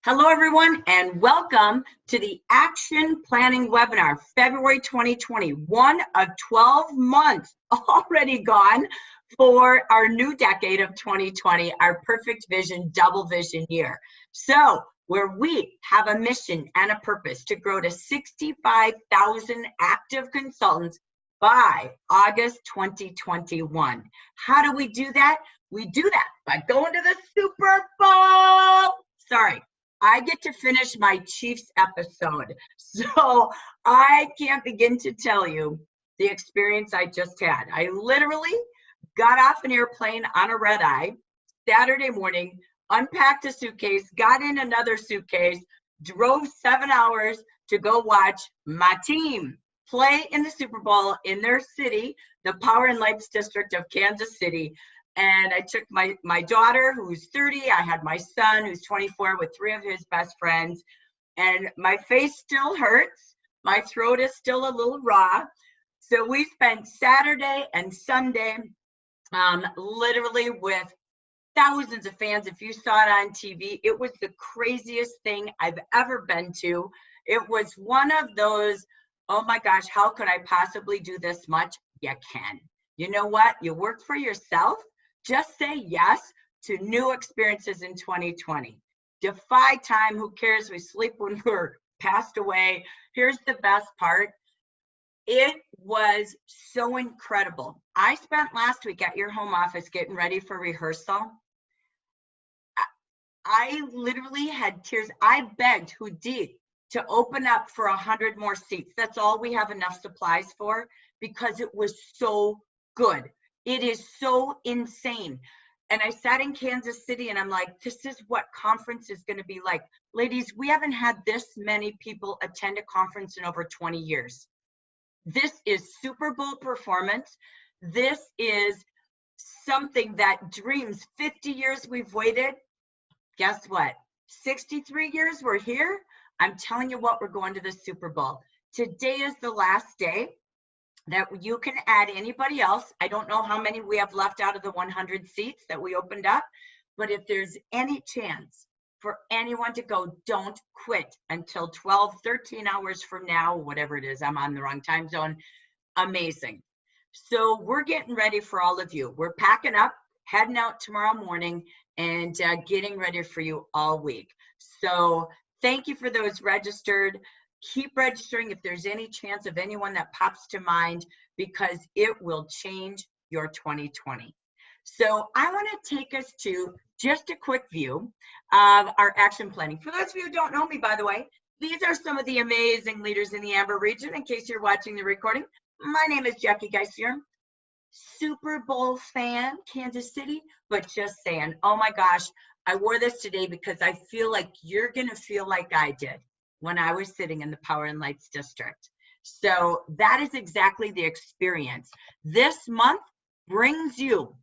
Hello, everyone, and welcome to the Action Planning Webinar, February 2020, one of 12 months already gone for our new decade of 2020, our perfect vision, double vision year. So, where we have a mission and a purpose to grow to 65,000 active consultants by August 2021. How do we do that? We do that by going to the Super Bowl. Sorry. I get to finish my Chiefs episode, so I can't begin to tell you the experience I just had. I literally got off an airplane on a red eye Saturday morning, unpacked a suitcase, got in another suitcase, drove 7 hours to go watch my team play in the Super Bowl in their city, the Power and Lights District of Kansas City. And I took my daughter, who's 30. I had my son, who's 24, with 3 of his best friends. And my face still hurts. My throat is still a little raw. So we spent Saturday and Sunday literally with thousands of fans. If you saw it on TV, it was the craziest thing I've ever been to. It was one of those, oh my gosh, how could I possibly do this much? You can. You know what? You work for yourself. Just say yes to new experiences in 2020. Defy time. Who cares? We sleep when we're passed away. Here's the best part. It was so incredible. I spent last week at your home office getting ready for rehearsal. I literally had tears. I begged Houdit to open up for 100 more seats. That's all we have enough supplies for, because it was so good. It is so insane. And I sat in Kansas City and I'm like, this is what conference is going to be like. Ladies, we haven't had this many people attend a conference in over 20 years. This is Super Bowl performance. This is something that dreams. 50 years we've waited. Guess what? 63 years we're here. I'm telling you what, we're going to the Super Bowl. Today is the last day that you can add anybody else. I don't know how many we have left out of the 100 seats that we opened up, but if there's any chance for anyone to go, don't quit until 12, 13 hours from now, whatever it is. I'm on the wrong time zone. Amazing. So we're getting ready for all of you. We're packing up, heading out tomorrow morning, and getting ready for you all week. So thank you for those registered. Keep registering if there's any chance of anyone that pops to mind, because it will change your 2020. So I want to take us to just a quick view of our action planning. For those of you who don't know me, by the way, these are some of the amazing leaders in the Amber region. In case you're watching the recording, my name is Jackie Geisier, Super Bowl fan, Kansas City, but just saying, oh my gosh, I wore this today because I feel like you're going to feel like I did when I was sitting in the Power and Lights District. So that is exactly the experience. This month brings you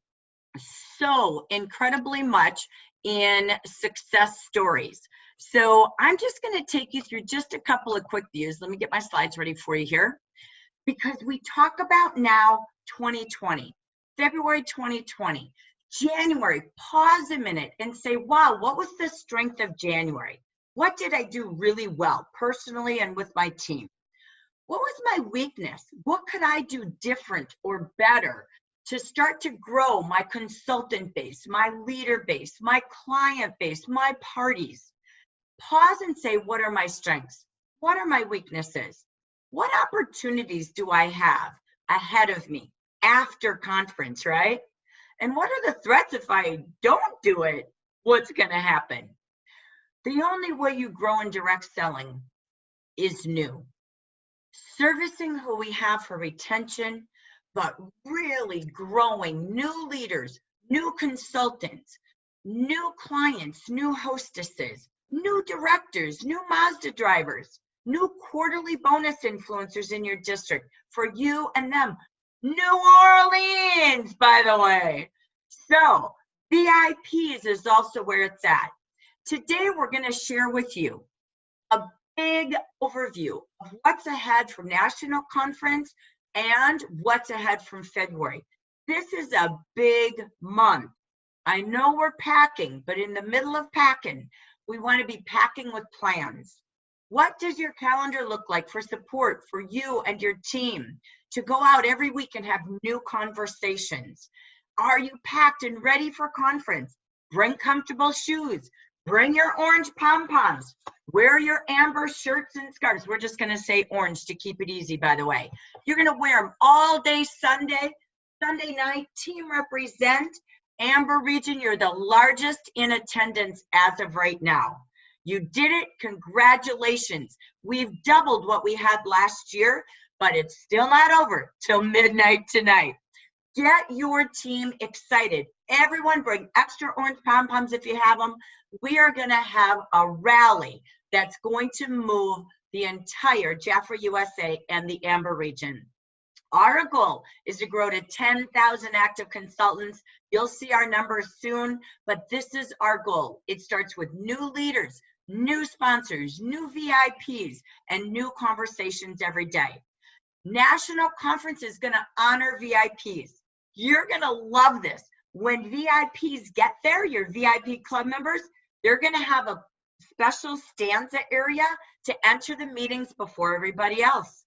so incredibly much in success stories. So I'm just going to take you through just a couple of quick views. Let me get my slides ready for you here, because we talk about now 2020, February 2020, January. Pause a minute and say, wow, what was the strength of January? What did I do really well personally and with my team? What was my weakness? What could I do different or better to start to grow my consultant base, my leader base, my client base, my parties? Pause and say, what are my strengths? What are my weaknesses? What opportunities do I have ahead of me after conference, right? And what are the threats if I don't do it? What's going to happen? The only way you grow in direct selling is new. Servicing who we have for retention, but really growing new leaders, new consultants, new clients, new hostesses, new directors, new Mazda drivers, new quarterly bonus influencers in your district for you and them. New Orleans, by the way. So VIPs is also where it's at. Today, we're going to share with you a big overview of what's ahead from National Conference and what's ahead from February. This is a big month I know we're packing, but in the middle of packing, we want to be packing with plans. What does your calendar look like for support for you and your team to go out every week and have new conversations? Are you packed and ready for conference? Bring comfortable shoes. Bring your orange pom-poms. Wear your amber shirts and scarves. We're just going to say orange to keep it easy, by the way. You're going to wear them all day Sunday night. Team represent. Amber region, you're the largest in attendance as of right now. You did it. Congratulations. We've doubled what we had last year, but it's still not over till midnight tonight. Get your team excited. Everyone bring extra orange pom-poms if you have them. We are going to have a rally that's going to move the entire Jaffra USA and the Amber region. Our goal is to grow to 10,000 active consultants. You'll see our numbers soon, but this is our goal. It starts with new leaders, new sponsors, new VIPs, and new conversations every day. National conference is going to honor VIPs. You're going to love this. When VIPs get there, your VIP club members, they're going to have a special stanza area to enter the meetings before everybody else.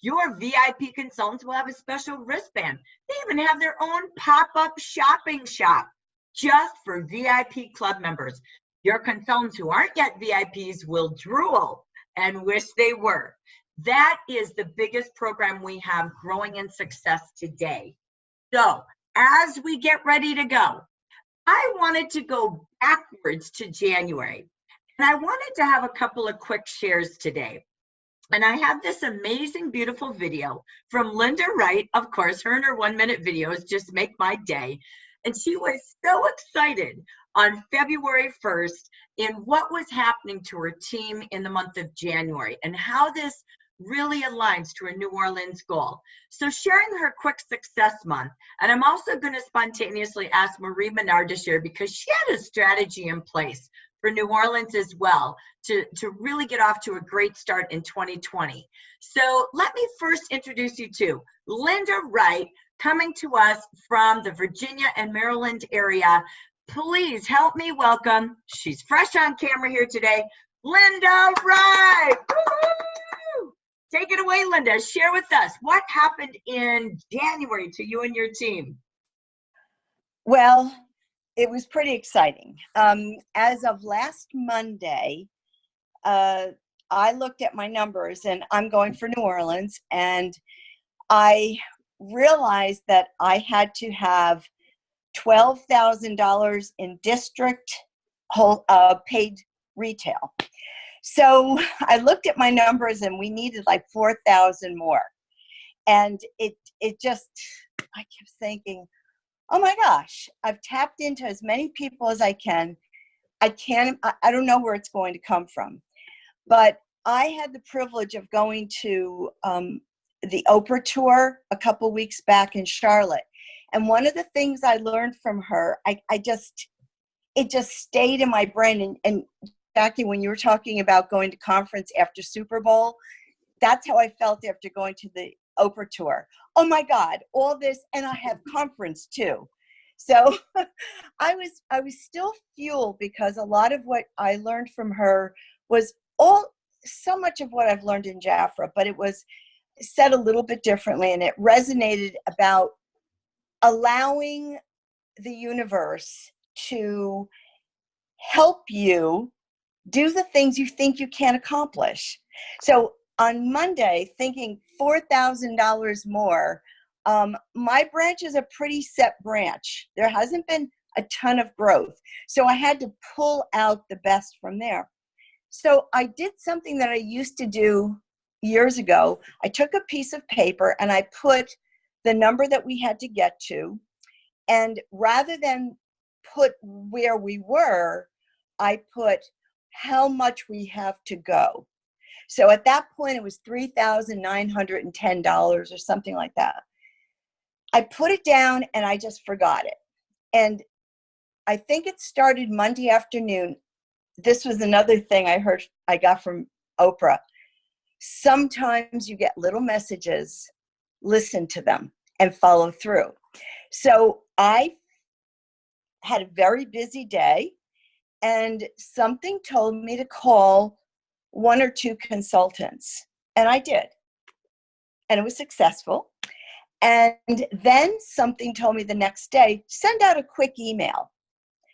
Your VIP consultants will have a special wristband. They even have their own pop-up shopping shop just for VIP club members. Your consultants who aren't yet VIPs will drool and wish they were. That is the biggest program we have growing in success today. So as we get ready to go, I wanted to go backwards to January. And I wanted to have a couple of quick shares today. And I have this amazing, beautiful video from Linda Wright. Of course, her and her 1-minute videos just make my day. And she was so excited on February 1st in what was happening to her team in the month of January and how this really aligns to her New Orleans goal. So sharing her quick success month, and I'm also going to spontaneously ask Marie Menard to share because she had a strategy in place for New Orleans as well to really get off to a great start in 2020. So let me first introduce you to Linda Wright, coming to us from the Virginia and Maryland area. Please help me welcome, she's fresh on camera here today, Linda Wright. Woo-hoo! Take it away, Linda. Share with us what happened in January to you and your team. Well, it was pretty exciting. As of last Monday, I looked at my numbers, and I'm going for New Orleans, and I realized that I had to have $12,000 in district paid retail. So I looked at my numbers, and we needed like 4,000 more. And it just, I kept thinking, oh my gosh, I've tapped into as many people as I can. I don't know where it's going to come from. But I had the privilege of going to the Oprah tour a couple weeks back in Charlotte. And one of the things I learned from her, it just stayed in my brain. And Jackie, when you were talking about going to conference after Super Bowl, that's how I felt after going to the Oprah tour. Oh my God, all this, and I have conference too. So I was still fueled because a lot of what I learned from her was so much of what I've learned in Jaffra, but it was said a little bit differently, and it resonated about allowing the universe to help you do the things you think you can't accomplish. So on Monday, thinking $4,000 more, my branch is a pretty set branch. There hasn't been a ton of growth. So I had to pull out the best from there. So I did something that I used to do years ago. I took a piece of paper and I put the number that we had to get to. And rather than put where we were, I put how much we have to go. So at that point, it was $3,910 or something like that. I put it down and I just forgot it. And I think it started Monday afternoon. This was another thing I got from Oprah. Sometimes you get little messages, listen to them and follow through. So I had a very busy day, and something told me to call one or two consultants, and I did, and it was successful. And then something told me the next day, send out a quick email,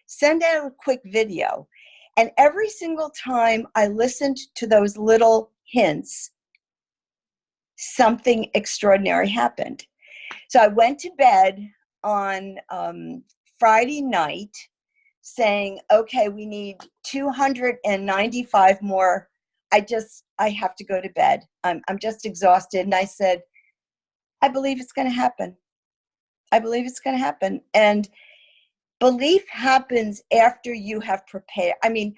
send out a quick video. And every single time I listened to those little hints, something extraordinary happened. So I went to bed on Friday night saying, okay, we need 295 more. I have to go to bed. I'm just exhausted. And I said, I believe it's going to happen. I believe it's going to happen. And belief happens after you have prepared. I mean,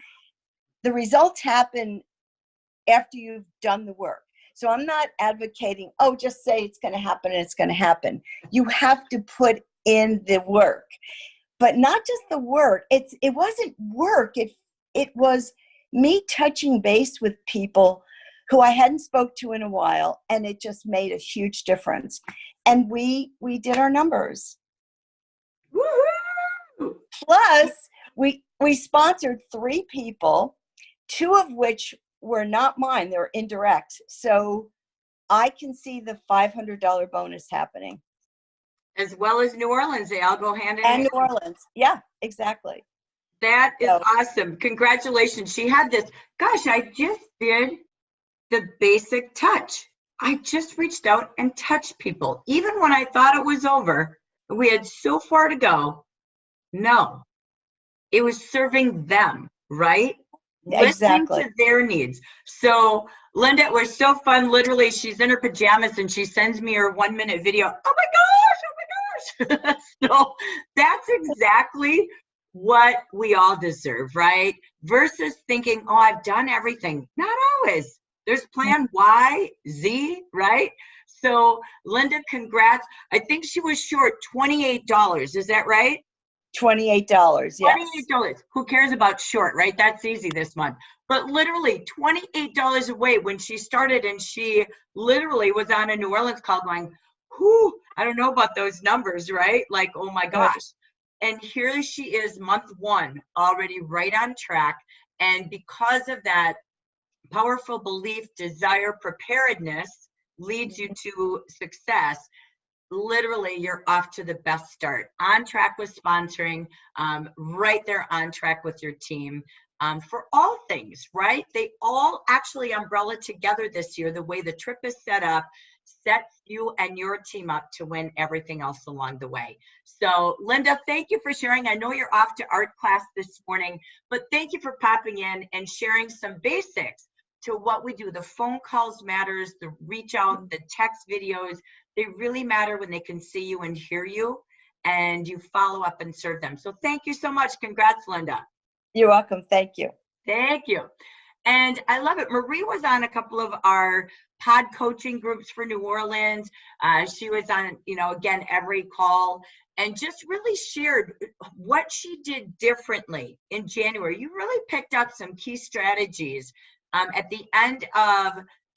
the results happen after you've done the work. So I'm not advocating, oh, just say it's going to happen and it's going to happen. You have to put in the work, but not just the work. It wasn't work. It was me touching base with people who I hadn't spoke to in a while, and it just made a huge difference. And we did our numbers. Woo-hoo! Plus, we sponsored 3 people, 2 of which were not mine, they were indirect. So I can see the $500 bonus happening. As well as New Orleans, they all go hand in And hand. New Orleans. Yeah, exactly. That is So, awesome. Congratulations. She had this. Gosh, I just did the basic touch. I just reached out and touched people. Even when I thought it was over, we had so far to go. No, it was serving them, right? Listening exactly. to their needs. So, Linda, it was so fun. Literally, she's in her pajamas and she sends me her 1-minute video. Oh my gosh, oh my gosh. So, that's exactly what we all deserve, right? Versus thinking, oh, I've done everything. Not always. There's plan Y, Z, right? So, Linda, congrats. I think she was short $28. Is that right? $28, yes. $28. Who cares about short, right? That's easy this month. But literally $28 away when she started, and she literally was on a New Orleans call going, whoo, I don't know about those numbers, right? Like, oh my gosh. And here she is, month 1, already right on track. And because of that, powerful belief, desire, preparedness leads you to success. Literally, you're off to the best start. On track with sponsoring, right there on track with your team for all things, right? They all actually umbrella together this year. The way the trip is set up sets you and your team up to win everything else along the way. So, Linda, thank you for sharing. I know you're off to art class this morning, but thank you for popping in and sharing some basics to what we do. The phone calls matters, the reach out, the text videos, they really matter when they can see you and hear you, and you follow up and serve them. So thank you so much. Congrats, Linda. You're welcome. Thank you. Thank you. And I love it. Marie was on a couple of our pod coaching groups for New Orleans. She was on, again, every call, and just really shared what she did differently in January. You really picked up some key strategies at the end of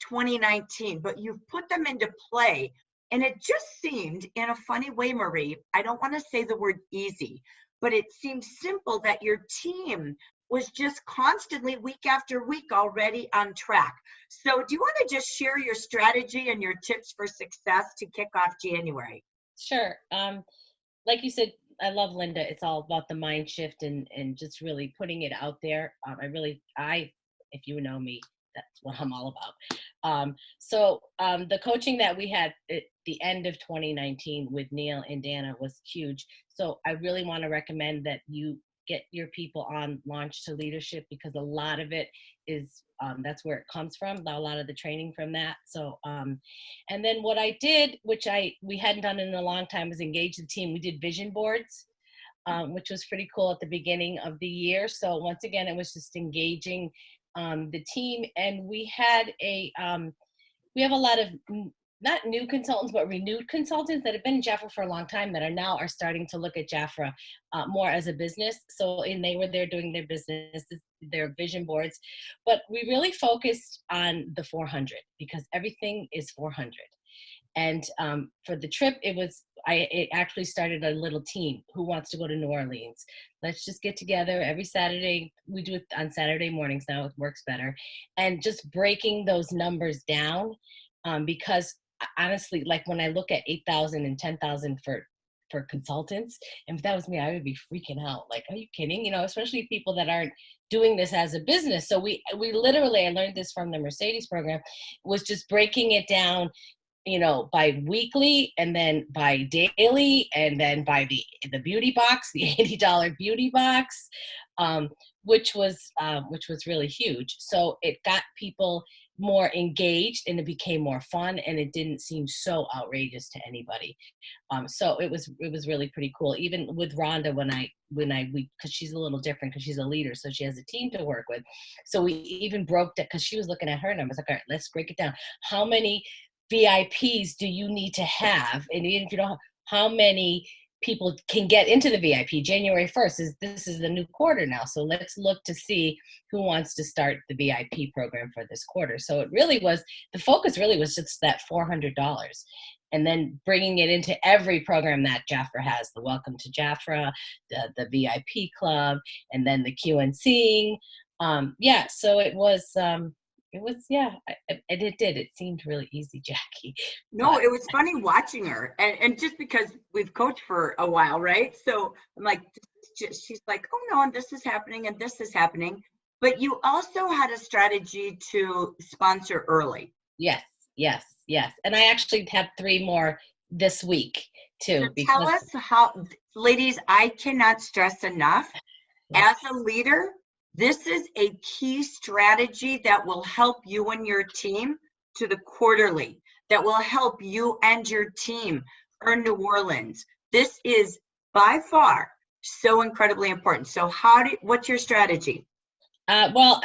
2019, but you've put them into play. And it just seemed, in a funny way, Marie, I don't want to say the word easy, but it seemed simple that your team was just constantly, week after week, already on track. So do you want to just share your strategy and your tips for success to kick off January? Sure. Like you said, I love Linda. It's all about the mind shift and just really putting it out there. If you know me, that's what I'm all about. The coaching that we had at the end of 2019 with Neil and Dana was huge. So I really want to recommend that you get your people on Launch to Leadership, because a lot of it is, that's where it comes from, a lot of the training from that. So, and then what I did, which we hadn't done in a long time, was engage the team. We did vision boards, which was pretty cool at the beginning of the year. So once again, it was just engaging the team. And we have a lot of not new consultants, but renewed consultants that have been in Jafra for a long time that are starting to look at Jafra more as a business. And they were there doing their business, their vision boards, but we really focused on the 400, because everything is 400. And for the trip, it actually started a little team. Who wants to go to New Orleans? Let's just get together every Saturday. We do it on Saturday mornings now. It works better. And just breaking those numbers down, because honestly, like when I look at 8,000 and 10,000 for consultants, and if that was me, I would be freaking out. Like, are you kidding? You know, especially people that aren't doing this as a business. So we literally, I learned this from the Mercedes program, was just breaking it down, you know, by weekly, and then by daily, and then by the beauty box, the $80 beauty box, which was really huge. So it got people more engaged, and it became more fun, and it didn't seem so outrageous to anybody. So it was really pretty cool. Even with Rhonda, because she's a little different, because she's a leader, so she has a team to work with. So we even broke that, because she was looking at her numbers, like, all right, let's break it down. How many VIPs do you need to have? And even if you don't have, how many people can get into the VIP? January 1st this is the new quarter now. So let's look to see who wants to start the VIP program for this quarter. So it really was, the focus really was just that $400. And then bringing it into every program that Jafra has, the Welcome to Jafra, the VIP Club, and then the QNC. Yeah, so it was, yeah, and it seemed really easy, Jackie. No, it was funny watching her. And just because we've coached for a while, right? So I'm like, she's like, oh no, and this is happening and this is happening. But you also had a strategy to sponsor early. Yes. And I actually have 3 more this week too. So tell us how, ladies, I cannot stress enough, as a leader, this is a key strategy that will help you and your team to the quarterly, that will help you and your team earn New Orleans. This is by far so incredibly important. So what's your strategy? Well,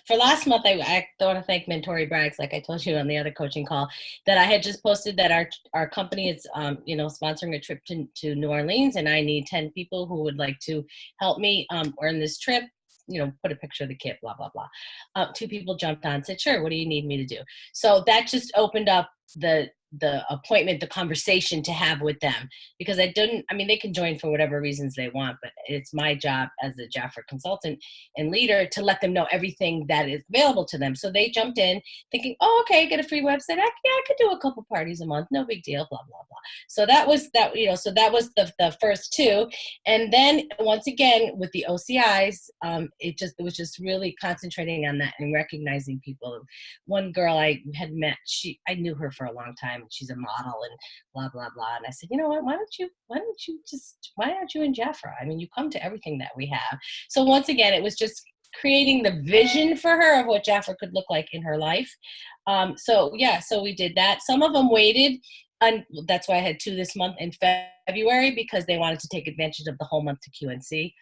for last month, I want to thank Mentori Braggs, like I told you on the other coaching call, that I had just posted that our company is, sponsoring a trip to New Orleans, and I need 10 people who would like to help me earn this trip. You know, put a picture of the kit, blah, blah, blah. 2 people jumped on and said, sure, what do you need me to do? So that just opened up the appointment, the conversation to have with them, because they can join for whatever reasons they want, but it's my job as a Jafra consultant and leader to let them know everything that is available to them. So they jumped in thinking, oh, okay, get a free website. I could do a couple parties a month. No big deal, blah, blah, blah. So that was so that was the first 2. And then once again, with the OCIs, it was just really concentrating on that and recognizing people. One girl I had met, I knew her for a long time. She's a model and blah, blah, blah. And I said, you know what, why aren't you in Jafra? I mean, you come to everything that we have. So once again, it was just creating the vision for her of what Jafra could look like in her life. So we did that. Some of them waited, and that's why I had 2 this month in February, because they wanted to take advantage of the whole month to QNC.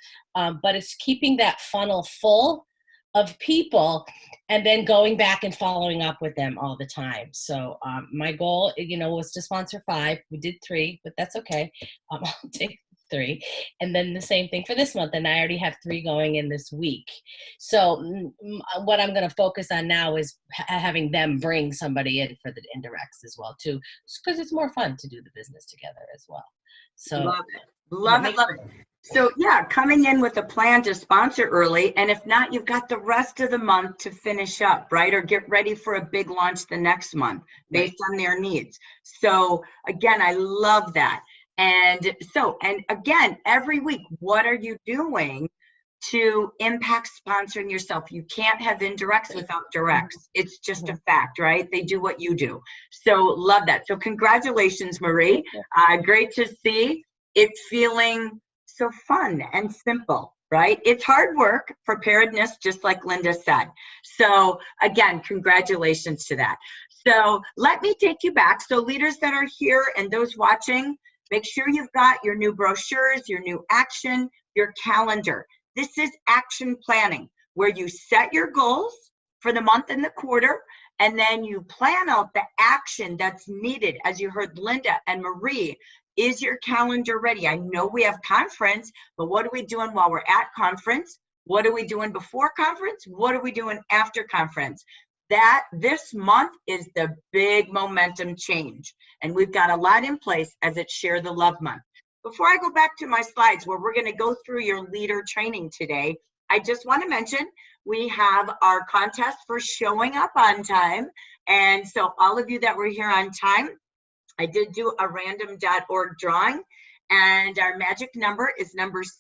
But it's keeping that funnel full of people and then going back and following up with them all the time. So my goal, was to sponsor 5. We did 3, but that's okay. I'll take 3. And then the same thing for this month. And I already have 3 going in this week. So what I'm going to focus on now is having them bring somebody in for the indirects as well too, because it's more fun to do the business together as well. So Love it. So yeah, coming in with a plan to sponsor early, and if not, you've got the rest of the month to finish up, right? Or get ready for a big launch the next month based on their needs. So again, I love that. And again, every week, what are you doing to impact sponsoring yourself? You can't have indirects without directs. It's just a fact, right? They do what you do. So love that. So congratulations, Marie. Great to see it feeling so fun and simple, right? It's hard work, preparedness, just like Linda said. So again, congratulations to that. So let me take you back. So leaders that are here and those watching, make sure you've got your new brochures, your new action, your calendar. This is action planning, where you set your goals for the month and the quarter, and then you plan out the action that's needed. As you heard Linda and Marie, is your calendar ready? I know we have conference, but what are we doing while we're at conference? What are we doing before conference? What are we doing after conference? that this month is the big momentum change. And we've got a lot in place as it's Share the Love Month. Before I go back to my slides where we're going to go through your leader training today, I just want to mention we have our contest for showing up on time. And so all of you that were here on time, I did do a random.org drawing, and our magic number is number 6.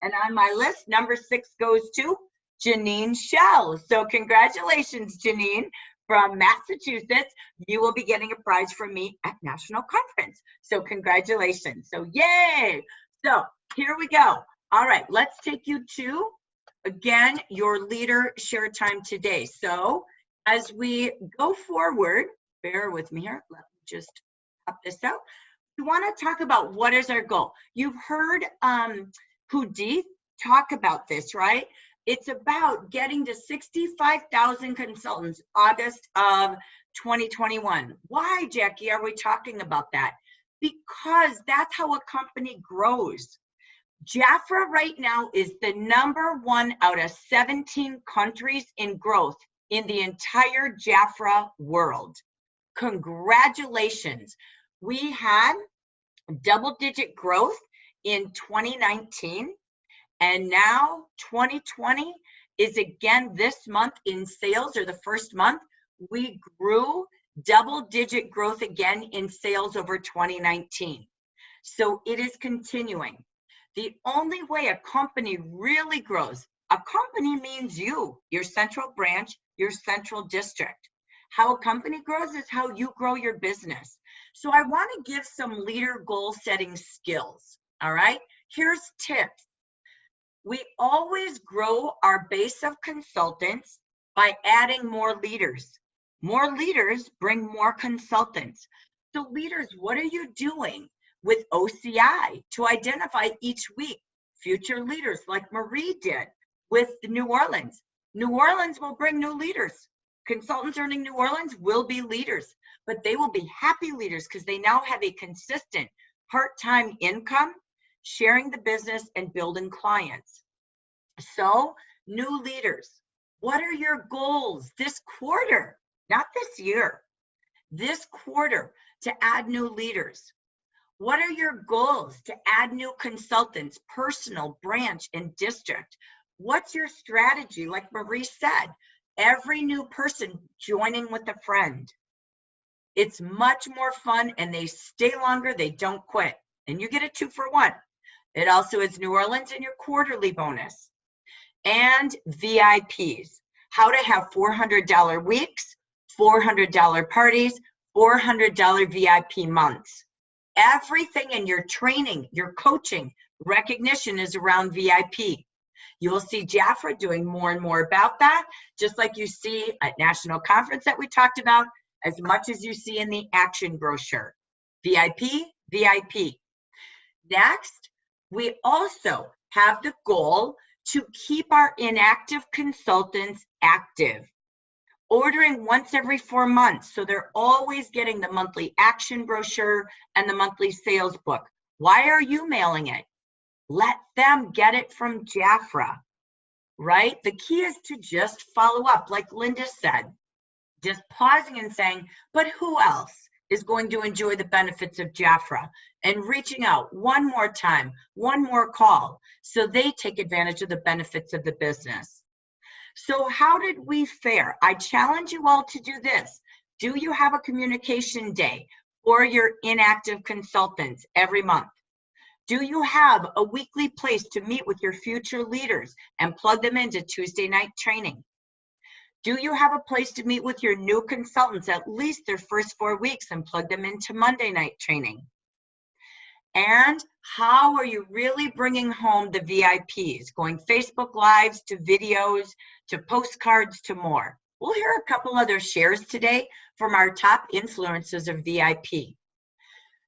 And on my list, number 6 goes to Janine Shell. So congratulations, Janine, from Massachusetts. You will be getting a prize from me at National Conference. So congratulations. So yay. So here we go. All right, let's take you to, again, your leader share time today. So as we go forward, bear with me here. Let me just pop this out. We want to talk about what is our goal. You've heard Hudith talk about this, right? It's about getting to 65,000 consultants, August of 2021. Why, Jackie, are we talking about that? Because that's how a company grows. Jafra right now is the #1 out of 17 countries in growth in the entire Jafra world. Congratulations. We had double-digit growth in 2019, and now 2020 is again this month in sales, or the first month, we grew double-digit growth again in sales over 2019. So it is continuing. The only way a company really grows, a company means you, your central branch, your central district. How a company grows is how you grow your business. So I want to give some leader goal setting skills, all right? Here's tips. We always grow our base of consultants by adding more leaders. More leaders bring more consultants. So leaders, what are you doing with OCI to identify each week future leaders like Marie did with New Orleans? New Orleans will bring new leaders. Consultants earning New Orleans will be leaders, but they will be happy leaders because they now have a consistent part-time income, sharing the business and building clients. So new leaders, what are your goals this quarter? Not this year, this quarter, to add new leaders. What are your goals to add new consultants, personal, branch, and district? What's your strategy? Like Marie said, every new person joining with a friend. It's much more fun and they stay longer, they don't quit. And you get a 2-for-1. It also is New Orleans in your quarterly bonus. And VIPs, how to have $400 weeks, $400 parties, $400 VIP months. Everything in your training, your coaching, recognition is around VIP. You will see Jafra doing more and more about that, just like you see at National Conference that we talked about, as much as you see in the action brochure. VIP, VIP. Next, we also have the goal to keep our inactive consultants active, ordering once every 4 months. So they're always getting the monthly action brochure and the monthly sales book. Why are you mailing it? Let them get it from Jafra, right? The key is to just follow up, like Linda said, just pausing and saying, but who else is going to enjoy the benefits of Jafra? And reaching out one more time, one more call, so they take advantage of the benefits of the business. So how did we fare? I challenge you all to do this. Do you have a communication day for your inactive consultants every month? Do you have a weekly place to meet with your future leaders and plug them into Tuesday night training? Do you have a place to meet with your new consultants at least their first 4 weeks and plug them into Monday night training? And how are you really bringing home the VIPs, going Facebook Lives to videos, to postcards, to more? We'll hear a couple other shares today from our top influencers of VIP.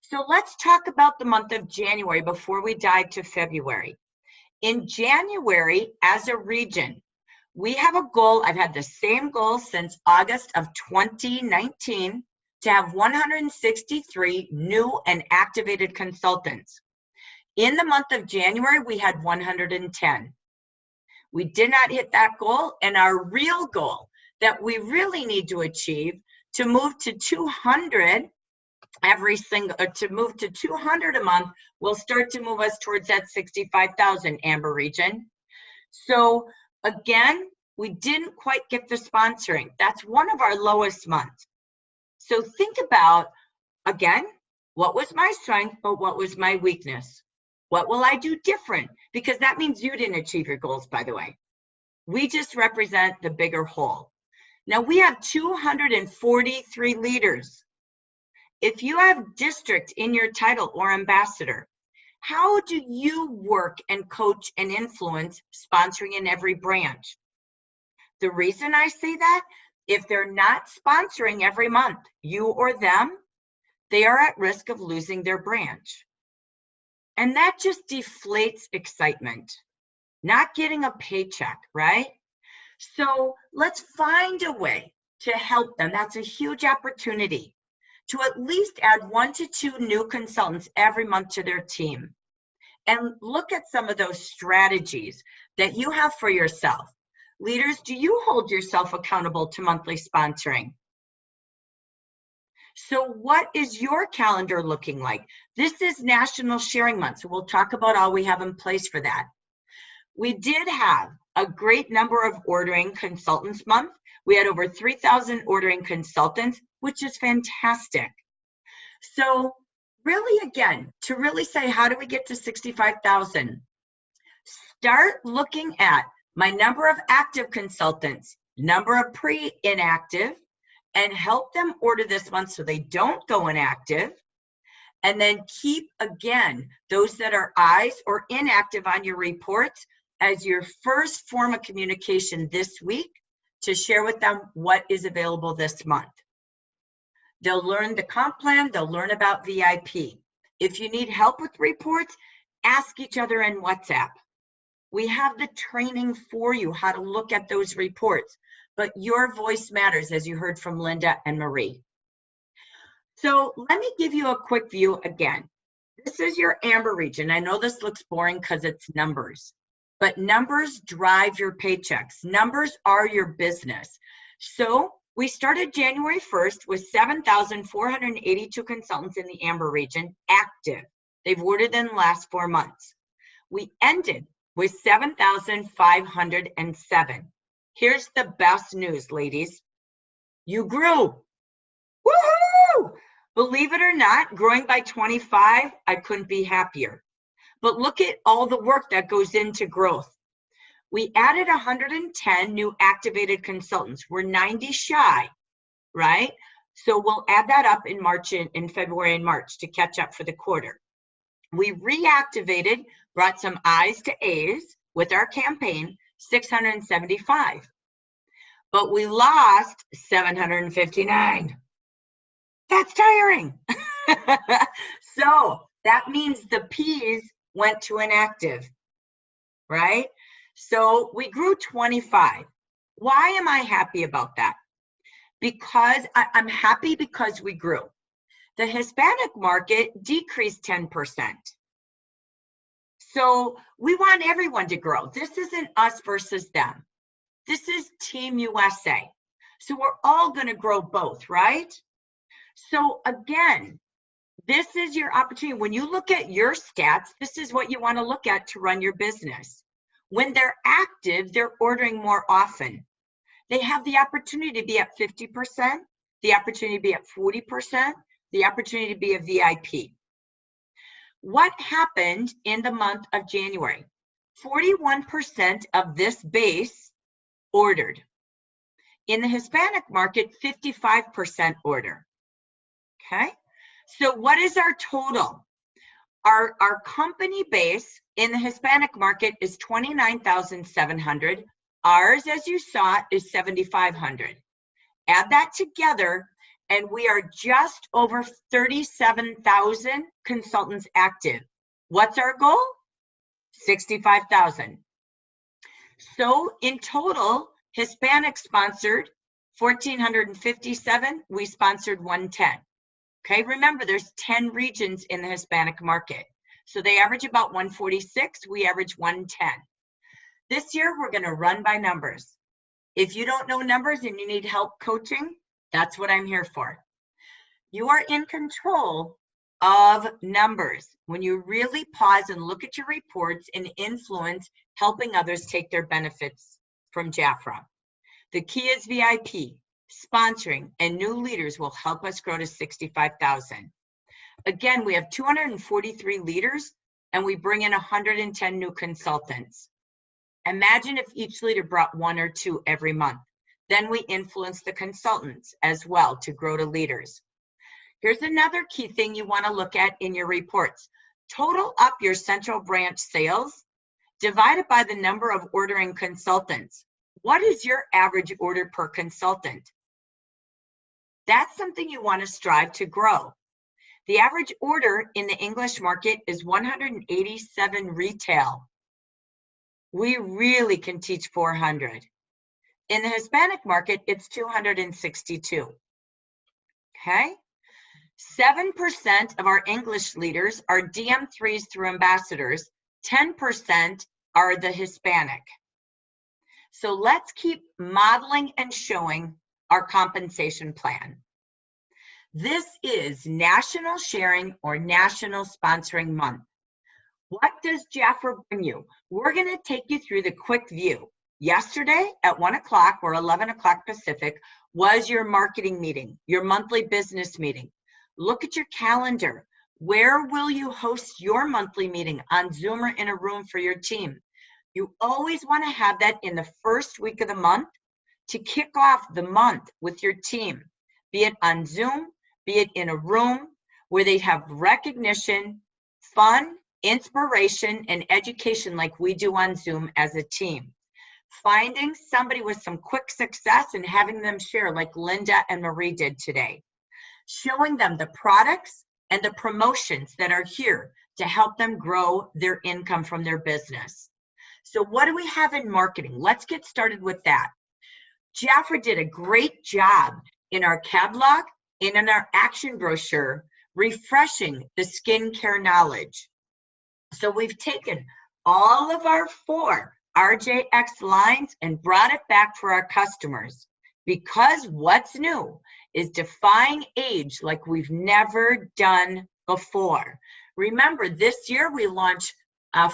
So let's talk about the month of January before we dive to February. In January, as a region, we have a goal. I've had the same goal since August of 2019 to have 163 new and activated consultants. In the month of January, we had 110. We did not hit that goal, and our real goal that we really need to achieve to move to 200 to move to 200 a month will start to move us towards that 65,000 Amber region. So again, we didn't quite get the sponsoring. That's one of our lowest months. So think about, again, what was my strength, but what was my weakness? What will I do different? Because that means you didn't achieve your goals, by the way. We just represent the bigger whole. Now we have 243 leaders. If you have district in your title or ambassador, how do you work and coach and influence sponsoring in every branch? The reason I say that, if they're not sponsoring every month, you or them, they are at risk of losing their branch. And that just deflates excitement, not getting a paycheck, right? So let's find a way to help them. That's a huge opportunity to at least add 1 to 2 new consultants every month to their team. And look at some of those strategies that you have for yourself. Leaders, do you hold yourself accountable to monthly sponsoring? So what is your calendar looking like? This is National Sharing Month, so we'll talk about all we have in place for that. We did have a great number of ordering consultants month. We had over 3,000 ordering consultants, which is fantastic. So really, again, to really say, how do we get to 65,000? Start looking at my number of active consultants, number of pre-inactive, and help them order this month so they don't go inactive. And then keep, again, those that are eyes or inactive on your reports as your first form of communication this week to share with them what is available this month. They'll learn the comp plan, they'll learn about VIP. If you need help with reports, ask each other in WhatsApp. We have the training for you, how to look at those reports, but your voice matters, as you heard from Linda and Marie. So let me give you a quick view again. This is your Amber region. I know this looks boring because it's numbers, but numbers drive your paychecks. Numbers are your business. So we started January 1st with 7,482 consultants in the Amber region active. They've ordered in the last 4 months. We ended with 7,507. Here's the best news, ladies. You grew. Woohoo! Believe it or not, growing by 25, I couldn't be happier. But look at all the work that goes into growth. We added 110 new activated consultants. We're 90 shy, right? So we'll add that up in February and March to catch up for the quarter. We reactivated, brought some I's to A's with our campaign, 675. But we lost 759. That's tiring. So that means the P's went to inactive, right? So we grew 25. Why am I happy about that? Because I'm happy because we grew. The Hispanic market decreased 10%. So we want everyone to grow. This isn't us versus them. This is Team USA. So we're all going to grow both, right? So again, this is your opportunity. When you look at your stats, this is what you want to look at to run your business. When they're active, they're ordering more often. They have the opportunity to be at 50%, the opportunity to be at 40%, the opportunity to be a VIP. What happened in the month of January? 41% of this base ordered. In the Hispanic market, 55% order. Okay, so what is our total? Our company base in the Hispanic market is 29,700. Ours, as you saw, is 7,500. Add that together, and we are just over 37,000 consultants active. What's our goal? 65,000. So in total, Hispanic sponsored 1,457. We sponsored 110. Okay, remember there's 10 regions in the Hispanic market. So they average about 146, we average 110. This year we're gonna run by numbers. If you don't know numbers and you need help coaching, that's what I'm here for. You are in control of numbers when you really pause and look at your reports and influence helping others take their benefits from Jafra. The key is VIP, sponsoring, and new leaders will help us grow to 65,000. Again, we have 243 leaders and we bring in 110 new consultants. Imagine if each leader brought 1 or 2 every month. Then we influence the consultants as well to grow to leaders. Here's another key thing you want to look at in your reports. Total up your central branch sales, divided by the number of ordering consultants. What is your average order per consultant? That's something you want to strive to grow. The average order in the English market is 187 retail. We really can teach 400. In the Hispanic market, it's 262. Okay? 7% of our English leaders are DM3s through ambassadors. 10% are the Hispanic. So let's keep modeling and showing our compensation plan. This is National Sharing or National Sponsoring Month. What does Jafra bring you? We're going to take you through the quick view. Yesterday at 1 o'clock or 11 o'clock Pacific was your marketing meeting, your monthly business meeting. Look at your calendar. Where will you host your monthly meeting? On Zoom or in a room for your team? You always want to have that in the first week of the month to kick off the month with your team, be it on Zoom, be it in a room where they have recognition, fun, inspiration, and education like we do on Zoom as a team. Finding somebody with some quick success and having them share like Linda and Marie did today. Showing them the products and the promotions that are here to help them grow their income from their business. So what do we have in marketing? Let's get started with that. Jafra did a great job in our catalog and in our action brochure, refreshing the skincare knowledge. So we've taken all of our 4 RJX lines and brought it back for our customers, because what's new is defying age like we've never done before. Remember, this year we launched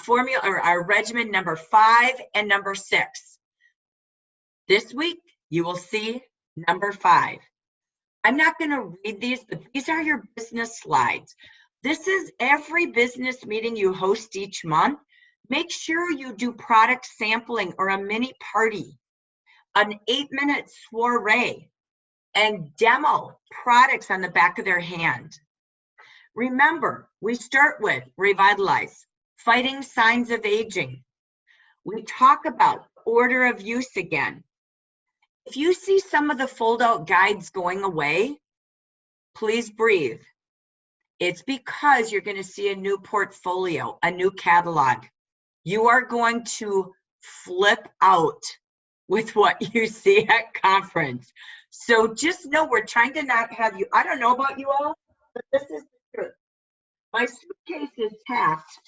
formula or our regimen number 5 and number 6. This week you will see number 5. I'm not going to read these, but these are your business slides. This is every business meeting you host each month. Make sure you do product sampling or a mini party, an 8-minute soiree, and demo products on the back of their hand. Remember, we start with revitalize, fighting signs of aging. We talk about order of use again. If you see some of the fold-out guides going away, please breathe. It's because you're going to see a new portfolio, a new catalog. You are going to flip out with what you see at conference. So just know we're trying to not have you, I don't know about you all, but this is the truth. My suitcase is packed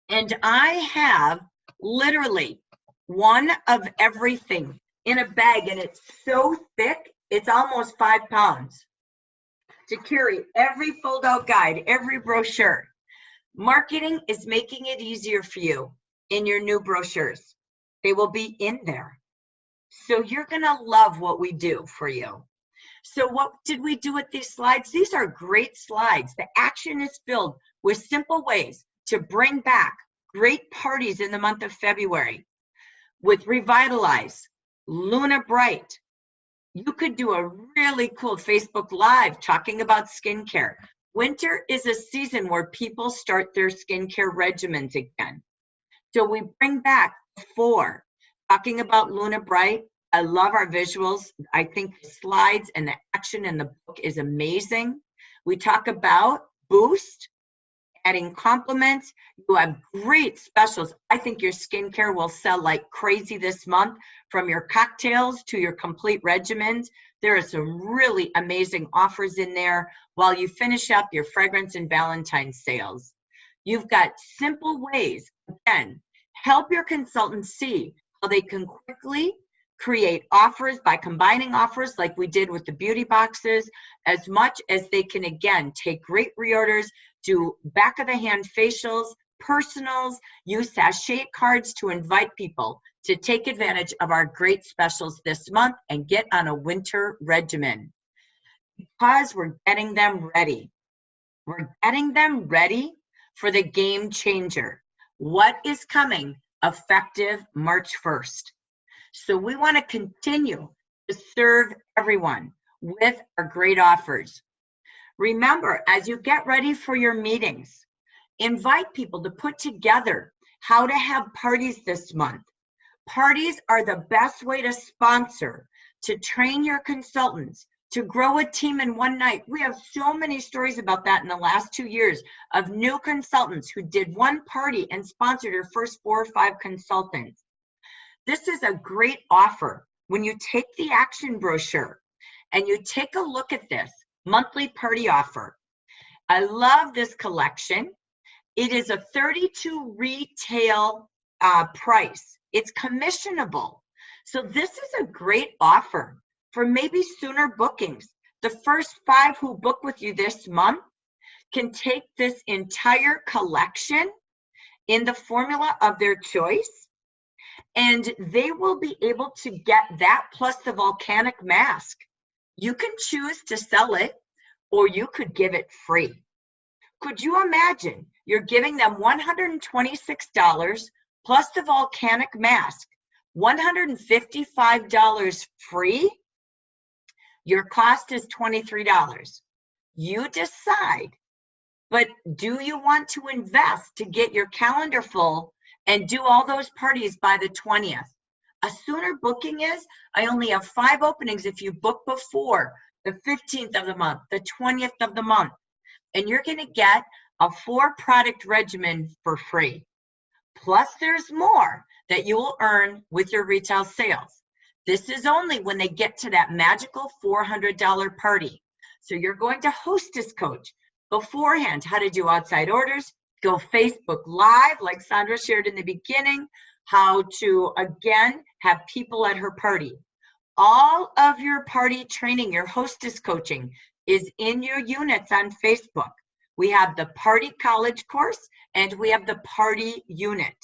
and I have literally one of everything in a bag, and it's so thick, it's almost 5 pounds to carry every fold-out guide, every brochure. Marketing is making it easier for you in your new brochures. They will be in there. So you're gonna love what we do for you. So what did we do with these slides? These are great slides. The action is filled with simple ways to bring back great parties in the month of February. With Revitalize, Luna Bright, you could do a really cool Facebook Live talking about skincare. Winter is a season where people start their skincare regimens again. So we bring back 4, talking about Luna Bright. I love our visuals. I think the slides and the action in the book is amazing. We talk about Boost, adding compliments. You have great specials. I think your skincare will sell like crazy this month, from your cocktails to your complete regimens. There are some really amazing offers in there while you finish up your fragrance and Valentine's sales. You've got simple ways, again, help your consultants see how they can quickly create offers by combining offers like we did with the beauty boxes, as much as they can, again, take great reorders, do back of the hand facials, personals, use sachet cards to invite people to take advantage of our great specials this month and get on a winter regimen. Because we're getting them ready. We're getting them ready for the game changer. What is coming effective March 1st? So we want to continue to serve everyone with our great offers. Remember, as you get ready for your meetings, invite people to put together how to have parties this month. Parties are the best way to sponsor, to train your consultants, to grow a team in one night. We have so many stories about that in the last 2 years of new consultants who did one party and sponsored their first 4 or 5 consultants. This is a great offer. When you take the action brochure and you take a look at this monthly party offer, I love this collection. It is a 32 retail price. It's commissionable. So this is a great offer for maybe sooner bookings. The first 5 who book with you this month can take this entire collection in the formula of their choice, and they will be able to get that plus the volcanic mask. You can choose to sell it, or you could give it free. Could you imagine you're giving them $126 plus the volcanic mask, $155 free? Your cost is $23. You decide, but do you want to invest to get your calendar full and do all those parties by the 20th? A sooner booking is, I only have 5 openings if you book before the 15th of the month, the 20th of the month, and you're going to get a 4-product regimen for free. Plus there's more that you will earn with your retail sales. This is only when they get to that magical $400 party. So you're going to hostess coach beforehand how to do outside orders, go Facebook Live like Sandra shared in the beginning, how to, again, have people at her party. All of your party training, your hostess coaching is in your units on Facebook. We have the Party College course and we have the Party Unit.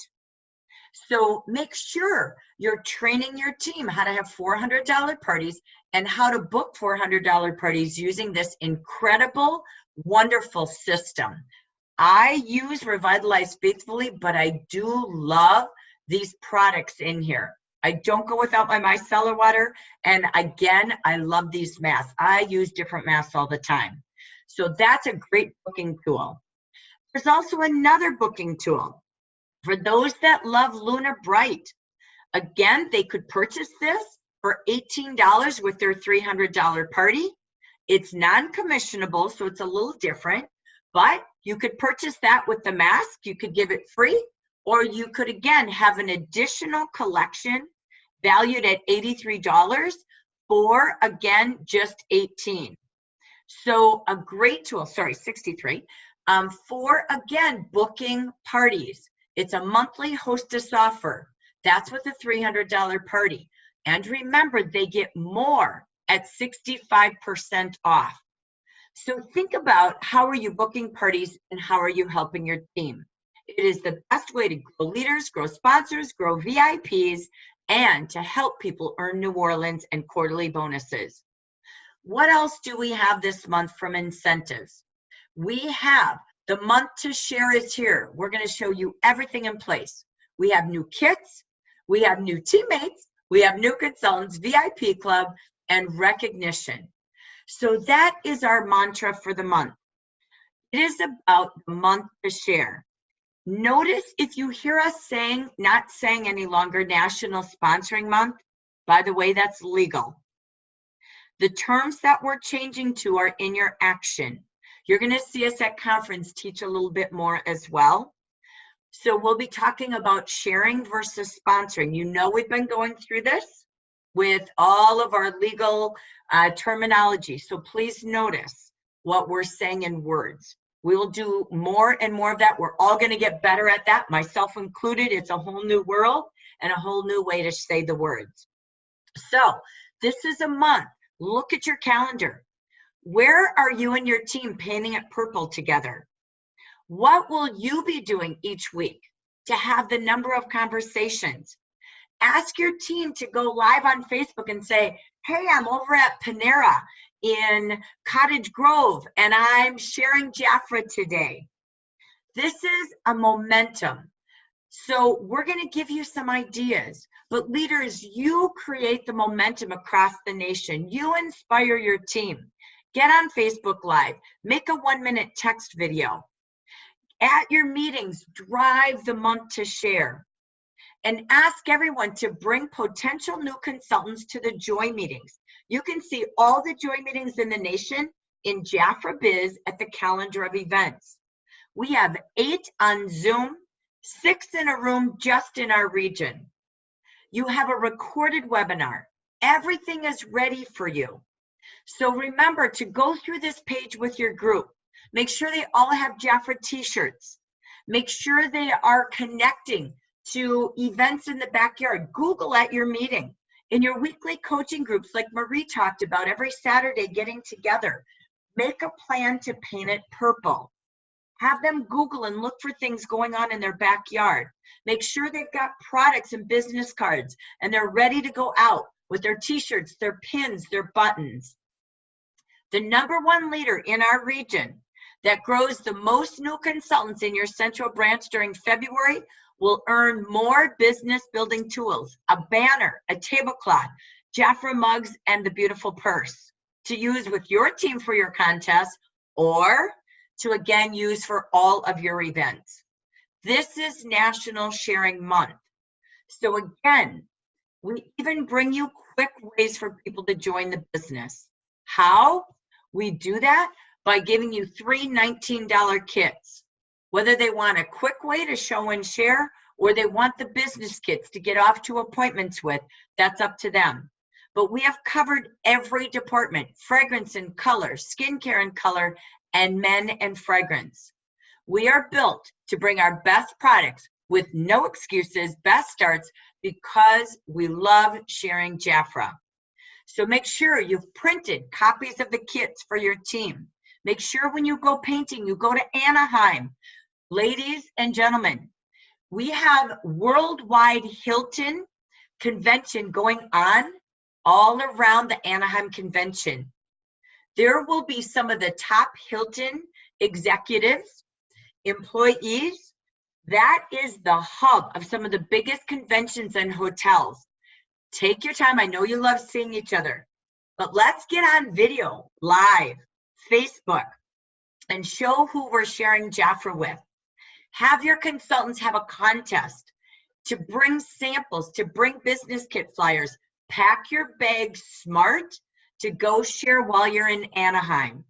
So make sure you're training your team how to have $400 parties and how to book $400 parties using this incredible, wonderful system. I use Revitalize Faithfully, but I do love these products in here. I don't go without my micellar water. And again, I love these masks. I use different masks all the time. So that's a great booking tool. There's also another booking tool for those that love Lunar Bright. Again, they could purchase this for $18 with their $300 party. It's non-commissionable, so it's a little different, but you could purchase that with the mask. You could give it free, or you could, again, have an additional collection valued at $83 for, again, just $18. So a great tool, sorry, $63, for, again, booking parties. It's a monthly hostess offer. That's with a $300 party. And remember, they get more at 65% off. So think about, how are you booking parties and how are you helping your team? It is the best way to grow leaders, grow sponsors, grow VIPs, and to help people earn New Orleans and quarterly bonuses. What else do we have this month from incentives? We have the month to share is here. We're going to show you everything in place. We have new kits, we have new teammates, we have new consultants, VIP club, and recognition. So that is our mantra for the month. It is about the month to share. Notice if you hear us saying, not saying any longer National Sponsoring Month, by the way, that's legal. The terms that we're changing to are in your action. You're going to see us at conference teach a little bit more as well. So we'll be talking about sharing versus sponsoring. You know, we've been going through this with all of our legal terminology. So please notice what we're saying in words. We will do more and more of that. We're all going to get better at that, myself included. It's a whole new world and a whole new way to say the words. So this is a month. Look at your calendar. Where are you and your team painting it purple together? What will you be doing each week to have the number of conversations? Ask your team to go live on Facebook and say, hey, I'm over at Panera in Cottage Grove and I'm sharing Jafra today. This is a momentum. So we're going to give you some ideas, but leaders, you create the momentum across the nation. You inspire your team. Get on Facebook Live, make a 1-minute text video. At your meetings, drive the month to share. And ask everyone to bring potential new consultants to the Joy meetings. You can see all the Joy meetings in the nation in Jafra Biz at the calendar of events. We have 8 on Zoom, 6 in a room just in our region. You have a recorded webinar. Everything is ready for you. So remember to go through this page with your group. Make sure they all have Jafra t-shirts. Make sure they are connecting to events in the backyard. Google at your meeting. In your weekly coaching groups, like Marie talked about, every Saturday getting together. Make a plan to paint it purple. Have them Google and look for things going on in their backyard. Make sure they've got products and business cards and they're ready to go out with their t-shirts, their pins, their buttons. The #1 leader in our region that grows the most new consultants in your central branch during February will earn more business building tools, a banner, a tablecloth, Jafra mugs, and the beautiful purse to use with your team for your contest or to again use for all of your events. This is National Sharing Month. So again, we even bring you quick ways for people to join the business. How? We do that by giving you 3 $19 kits. Whether they want a quick way to show and share or they want the business kits to get off to appointments with, that's up to them. But we have covered every department: fragrance and color, skincare and color, and men and fragrance. We are built to bring our best products with no excuses, best starts, because we love sharing Jafra. So make sure you've printed copies of the kits for your team. Make sure when you go painting, you go to Anaheim. Ladies and gentlemen, we have worldwide Hilton convention going on all around the Anaheim convention. There will be some of the top Hilton executives, employees. That is the hub of some of the biggest conventions and hotels. Take your time. I know you love seeing each other, but let's get on video, live, Facebook, and show who we're sharing Jafra with. Have your consultants have a contest to bring samples, to bring business kit flyers. Pack your bag smart to go share while you're in Anaheim.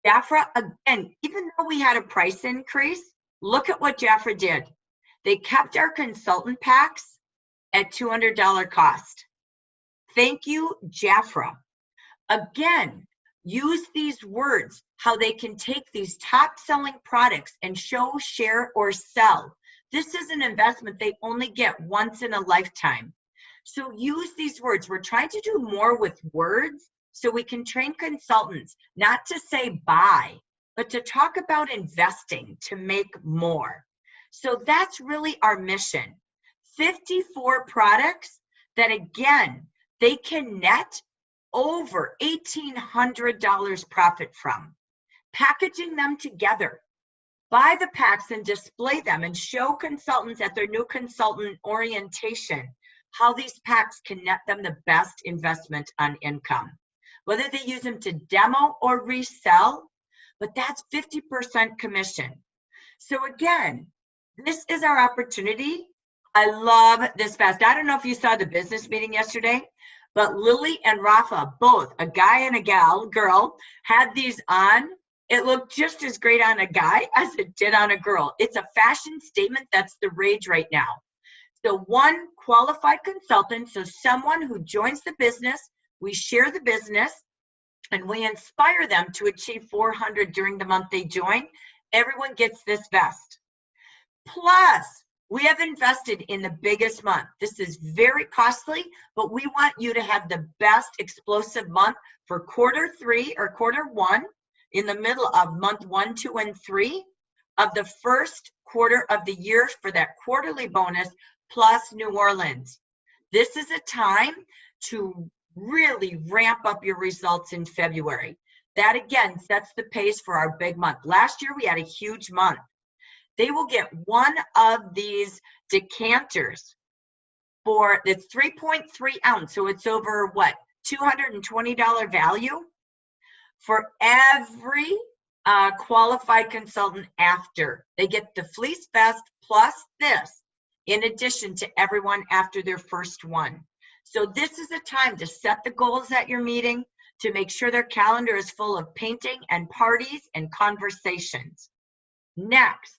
Jafra, again, even though we had a price increase, look at what Jafra did. They kept our consultant packs at $200 cost. Thank you, Jafra. Again, use these words, how they can take these top selling products and show, share, or sell. This is an investment they only get once in a lifetime. So use these words. We're trying to do more with words so we can train consultants not to say buy, but to talk about investing to make more. So that's really our mission. 54 products that, again, they can net over $1,800 profit from. Packaging them together. Buy the packs and display them and show consultants at their new consultant orientation how these packs can net them the best investment on income. Whether they use them to demo or resell, but that's 50% commission. So again, this is our opportunity. I love this fast. I don't know if you saw the business meeting yesterday, but Lily and Rafa, both, a guy and a girl, had these on. It looked just as great on a guy as it did on a girl. It's a fashion statement that's the rage right now. So one qualified consultant, so someone who joins the business, we share the business, and we inspire them to achieve 400 during the month they join. Everyone gets this vest. Plus, We have invested in the biggest month. This is very costly, but we want you to have the best explosive month for quarter 3 or quarter 1 in the middle of month 1, 2, and 3 of the first quarter of the year for that quarterly bonus plus New Orleans. This is a time to really ramp up your results in February. That again sets the pace for our big month. Last year we had a huge month. They will get one of these decanters for it's 3.3 ounce, so it's over what, $220 value for every qualified consultant after. They get the fleece vest plus this in addition to everyone after their first one. So this is a time to set the goals at your meeting, to make sure their calendar is full of painting and parties and conversations. Next,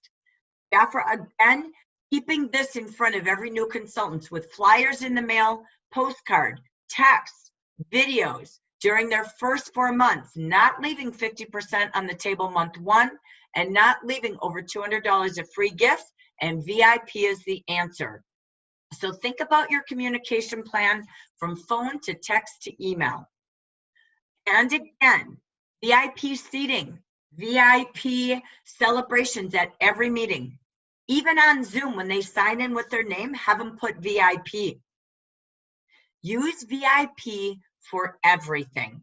Jafra, again, keeping this in front of every new consultant with flyers in the mail, postcard, text, videos during their first 4 months, not leaving 50% on the table month 1 and not leaving over $200 of free gifts, and VIP is the answer. So think about your communication plan from phone to text to email. And again, VIP seating, VIP celebrations at every meeting. Even on Zoom, when they sign in with their name, have them put VIP. Use VIP for everything.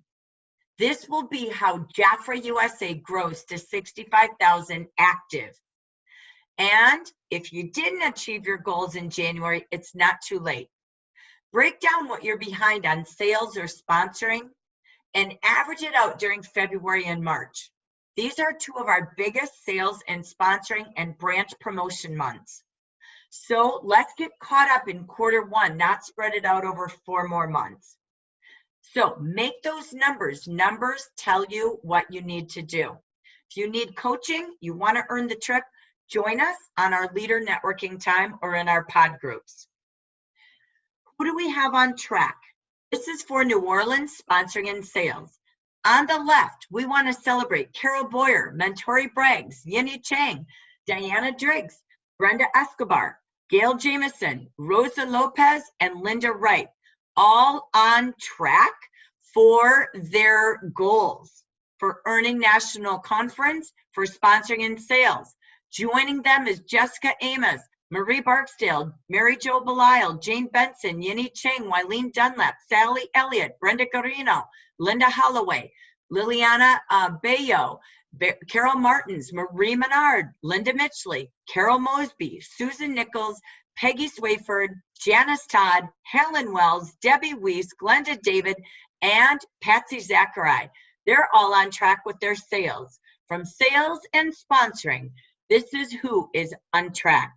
This will be how Jafra USA grows to 65,000 active. And if you didn't achieve your goals in January, it's not too late. Break down what you're behind on sales or sponsoring and average it out during February and March. These are 2 of our biggest sales and sponsoring and branch promotion months. So let's get caught up in quarter 1, not spread it out over 4 more months. So make those numbers. Numbers tell you what you need to do. If you need coaching, you want to earn the trip, join us on our leader networking time or in our pod groups. Who do we have on track? This is for New Orleans sponsoring and sales. On the left, we want to celebrate Carol Boyer, Mentori Braggs, Yinny Chang, Diana Driggs, Brenda Escobar, Gail Jameson, Rosa Lopez, and Linda Wright, all on track for their goals, for earning national conference, for sponsoring and sales. Joining them is Jessica Amos, Marie Barksdale, Mary Jo Belisle, Jane Benson, Yinny Chang, Wileen Dunlap, Sally Elliott, Brenda Garino, Linda Holloway, Liliana Bayo, Carol Martins, Marie Menard, Linda Mitchley, Carol Mosby, Susan Nichols, Peggy Swayford, Janice Todd, Helen Wells, Debbie Weiss, Glenda David, and Patsy Zachary. They're all on track with their sales. From sales and sponsoring, this is who is on track.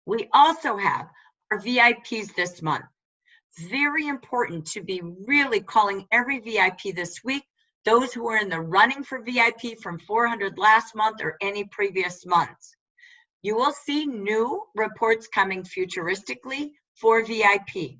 We also have our VIPs this month. Very important to be really calling every VIP this week, those who are in the running for VIP from 400 last month or any previous months. You will see new reports coming futuristically for VIP.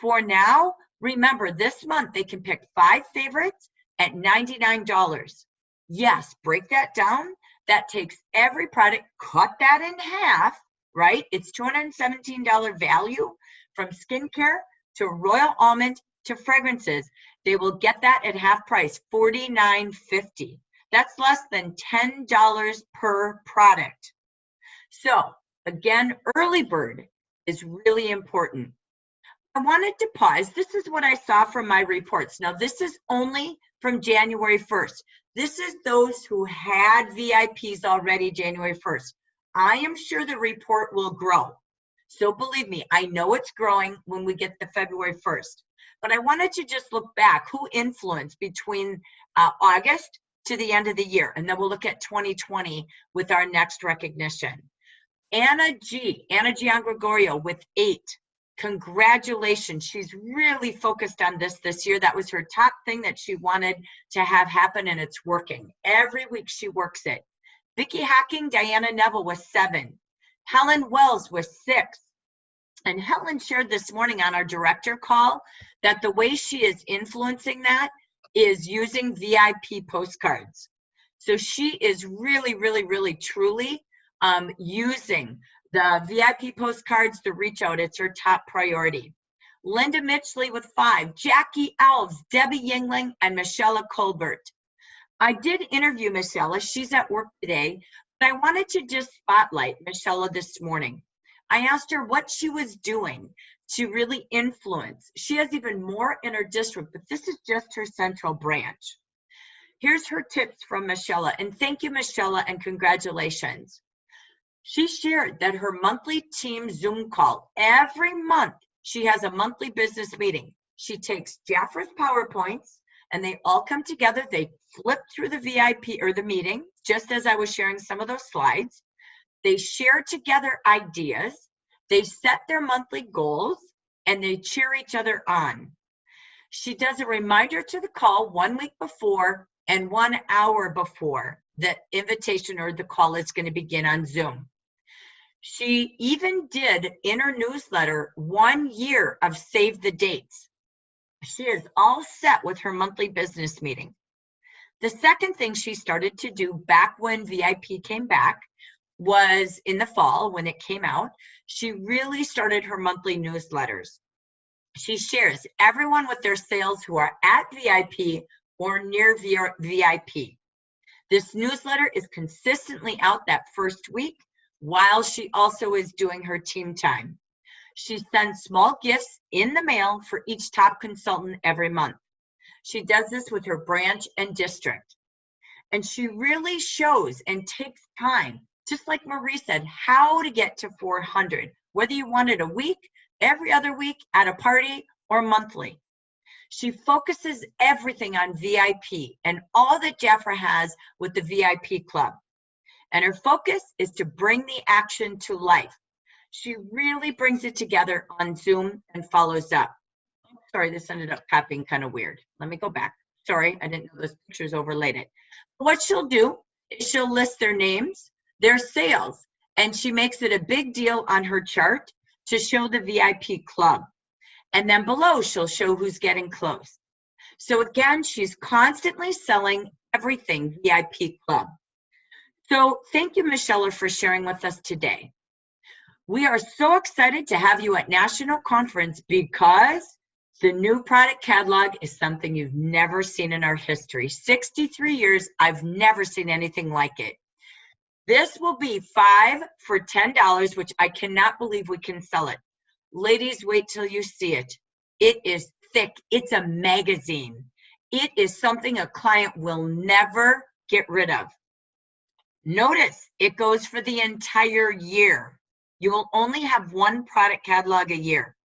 For now, remember this month they can pick 5 favorites at $99. Yes, break that down. That takes every product, cut that in half, right? It's $217 value from skincare to Royal Almond to fragrances. They will get that at half price, $49.50. That's less than $10 per product. So again, early bird is really important. I wanted to pause. This is what I saw from my reports. Now this is only from January 1st. This is those who had VIPs already January 1st. I am sure the report will grow. So believe me, I know it's growing when we get to February 1st. But I wanted to just look back who influenced between August to the end of the year. And then we'll look at 2020 with our next recognition. Anna Gregorio with 8. Congratulations. She's really focused on this year. That was her top thing that she wanted to have happen, and it's working. Every week she works it. Vicki Hacking, Diana Neville was 7. Helen Wells was 6. And Helen shared this morning on our director call that the way she is influencing that is using VIP postcards. So she is really, really, really, truly using The VIP postcards, the reach out, it's her top priority. Linda Mitchley with 5, Jackie Alves, Debbie Yingling, and Michelle Colbert. I did interview Michelle. She's at work today, but I wanted to just spotlight Michelle this morning. I asked her what she was doing to really influence. She has even more in her district, but this is just her central branch. Here's her tips from Michelle, and thank you, Michelle, and congratulations. She shared that her monthly team Zoom call, every month, she has a monthly business meeting. She takes Jaffra's PowerPoints, and they all come together. They flip through the VIP or the meeting, just as I was sharing some of those slides. They share together ideas. They set their monthly goals, and they cheer each other on. She does a reminder to the call 1 week before and 1 hour before the invitation or the call is going to begin on Zoom. She even did in her newsletter 1 year of save the dates. She is all set with her monthly business meeting. The second thing she started to do back when VIP came back was in the fall when it came out. She really started her monthly newsletters. She shares everyone with their sales who are at VIP or near VIP. This newsletter is consistently out that first week while she also is doing her team time. She sends small gifts in the mail for each top consultant every month. She does this with her branch and district. And she really shows and takes time, just like Marie said, how to get to 400, whether you want it a week, every other week, at a party, or monthly. She focuses everything on VIP and all that Jaffra has with the VIP club. And her focus is to bring the action to life. She really brings it together on Zoom and follows up. Sorry, this ended up copying kind of weird. Let me go back. Sorry, I didn't know those pictures overlaid it. What she'll do is she'll list their names, their sales, and she makes it a big deal on her chart to show the VIP club. And then below, she'll show who's getting close. So again, she's constantly selling everything VIP club. So thank you, Michelle, for sharing with us today. We are so excited to have you at National Conference because the new product catalog is something you've never seen in our history. 63 years, I've never seen anything like it. This will be 5 for $10, which I cannot believe we can sell it. Ladies, wait till you see it. It is thick. It's a magazine. It is something a client will never get rid of. Notice it goes for the entire year. You will only have one product catalog a year.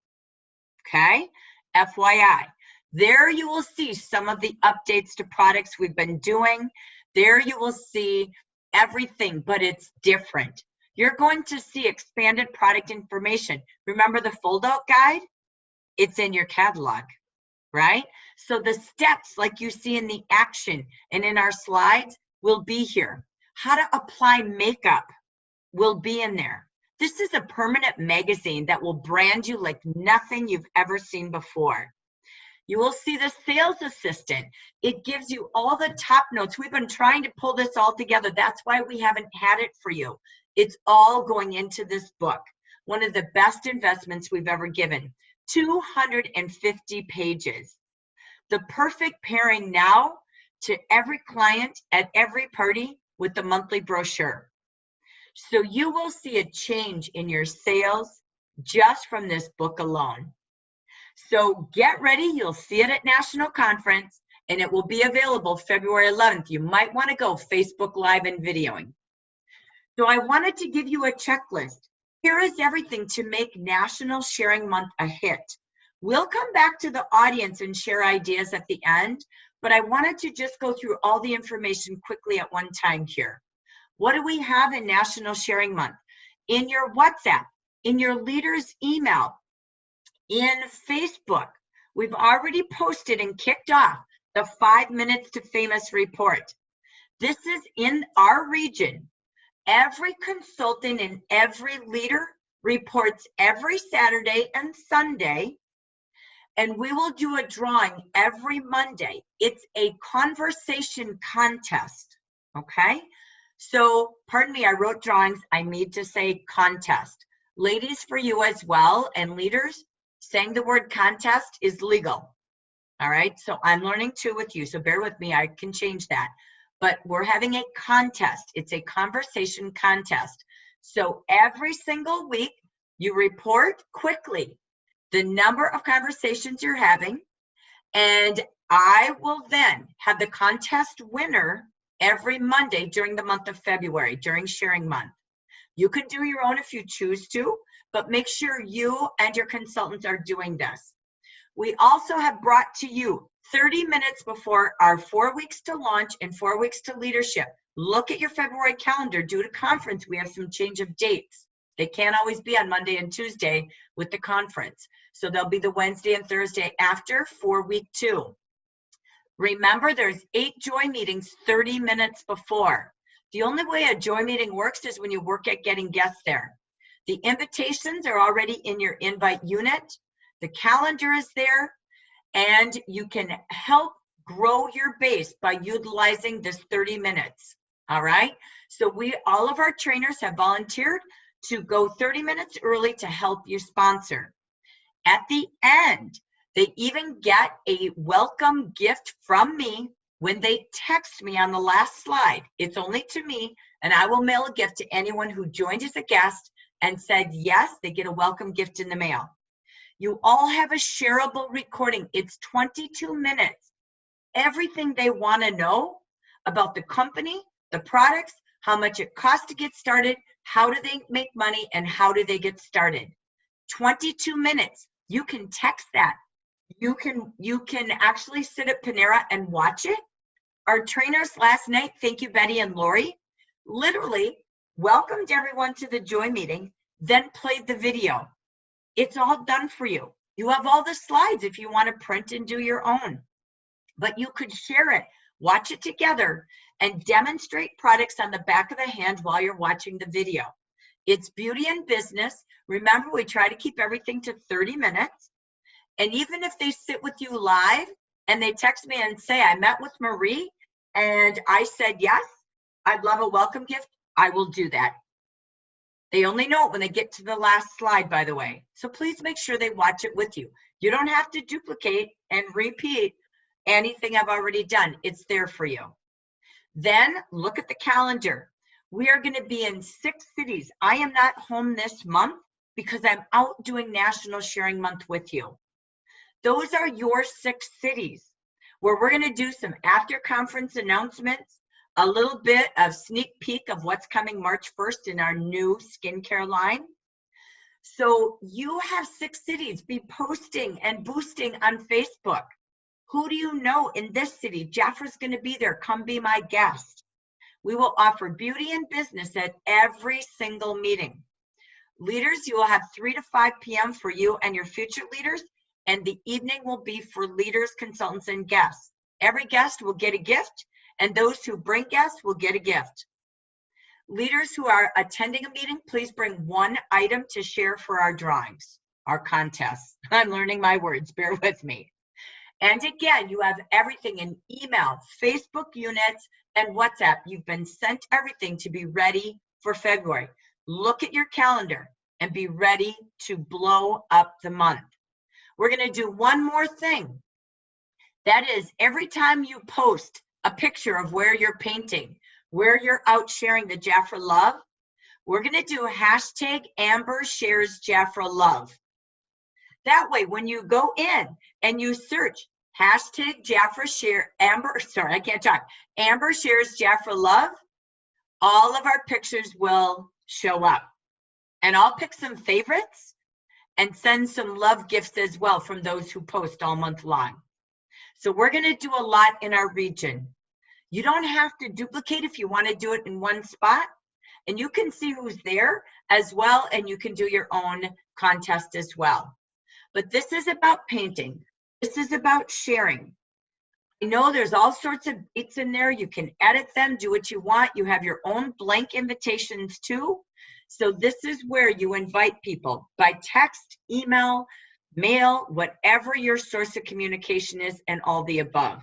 Okay? FYI. There you will see some of the updates to products we've been doing. There you will see everything, but it's different. You're going to see expanded product information. Remember the fold-out guide? It's in your catalog, right? So the steps like you see in the action and in our slides will be here. How to apply makeup will be in there. This is a permanent magazine that will brand you like nothing you've ever seen before. You will see the sales assistant. It gives you all the top notes. We've been trying to pull this all together. That's why we haven't had it for you. It's all going into this book. One of the best investments we've ever given. 250 pages. The perfect pairing now to every client at every party with the monthly brochure. So you will see a change in your sales just from this book alone. So get ready. You'll see it at National Conference, and it will be available February 11th. You might want to go Facebook Live and videoing. So I wanted to give you a checklist. Here is everything to make National Sharing Month a hit. We'll come back to the audience and share ideas at the end, but I wanted to just go through all the information quickly at one time here. What do we have in National Sharing Month? In your WhatsApp, in your leader's email, in Facebook, we've already posted and kicked off the 5 Minutes to Famous report. This is in our region. Every consultant and every leader reports every Saturday and Sunday, and we will do a drawing every Monday. It's a conversation contest, okay? So, pardon me, I wrote drawings. I need to say contest. Ladies, for you as well, and leaders, saying the word contest is legal. All right, so I'm learning too with you, so bear with me, I can change that. But we're having a contest. It's a conversation contest. So every single week, you report quickly the number of conversations you're having, and I will then have the contest winner every Monday during the month of February, during sharing month. You could do your own if you choose to, but make sure you and your consultants are doing this. We also have brought to you 30 minutes before our 4 weeks to launch and 4 weeks to leadership. Look at your February calendar. Due to conference, we have some change of dates. They can't always be on Monday and Tuesday with the conference. So they'll be the Wednesday and Thursday after for week 2. Remember, there's 8 joy meetings 30 minutes before. The only way a joy meeting works is when you work at getting guests there. The invitations are already in your invite unit. The calendar is there, and you can help grow your base by utilizing this 30 minutes. All right. So all of our trainers have volunteered to go 30 minutes early to help you sponsor. At the end, they even get a welcome gift from me when they text me on the last slide. It's only to me, and I will mail a gift to anyone who joined as a guest and said yes, they get a welcome gift in the mail. You all have a shareable recording. It's 22 minutes. Everything they want to know about the company, the products, how much it costs to get started, how do they make money, and how do they get started. 22 minutes. You can text that. You can actually sit at Panera and watch it. Our trainers last night, thank you, Betty and Lori, literally welcomed everyone to the joy meeting, then played the video. It's all done for you. You have all the slides if you want to print and do your own. But you could share it, watch it together, and demonstrate products on the back of the hand while you're watching the video. It's beauty and business. Remember, we try to keep everything to 30 minutes. And even if they sit with you live and they text me and say, I met with Marie and I said, yes, I'd love a welcome gift, I will do that. They only know it when they get to the last slide, by the way. So please make sure they watch it with you. You don't have to duplicate and repeat anything I've already done. It's there for you. Then look at the calendar. We are going to be in 6 cities. I am not home this month because I'm out doing National Sharing Month with you. Those are your 6 cities where we're going to do some after conference announcements, a little bit of sneak peek of what's coming March 1st in our new skincare line. So you have 6 cities. Be posting and boosting on Facebook. Who do you know in this city? Jafra's going to be there. Come be my guest. We will offer beauty and business at every single meeting. Leaders, you will have 3 to 5 p.m. for you and your future leaders, and the evening will be for leaders, consultants, and guests. Every guest will get a gift, and those who bring guests will get a gift. Leaders who are attending a meeting, please bring 1 item to share for our drawings, our contests. I'm learning my words, bear with me. And again, you have everything in email, Facebook units, and WhatsApp. You've been sent everything to be ready for February. Look at your calendar and be ready to blow up the month. We're going to do one more thing. That is, every time you post a picture of where you're painting, where you're out sharing the Jafra love, we're going to do hashtag Amber Shares Jafra Love. That way, when you go in and you search hashtag Jafra Share, Amber Shares Jafra Love, all of our pictures will show up. And I'll pick some favorites and send some love gifts as well from those who post all month long. So we're going to do a lot in our region. You don't have to duplicate if you want to do it in one spot, and you can see who's there as well, and you can do your own contest as well. But this is about painting. This is about sharing. I know there's all sorts of dates in there. You can edit them, do what you want. You have your own blank invitations too. So this is where you invite people by text, email, mail, whatever your source of communication is, and all the above.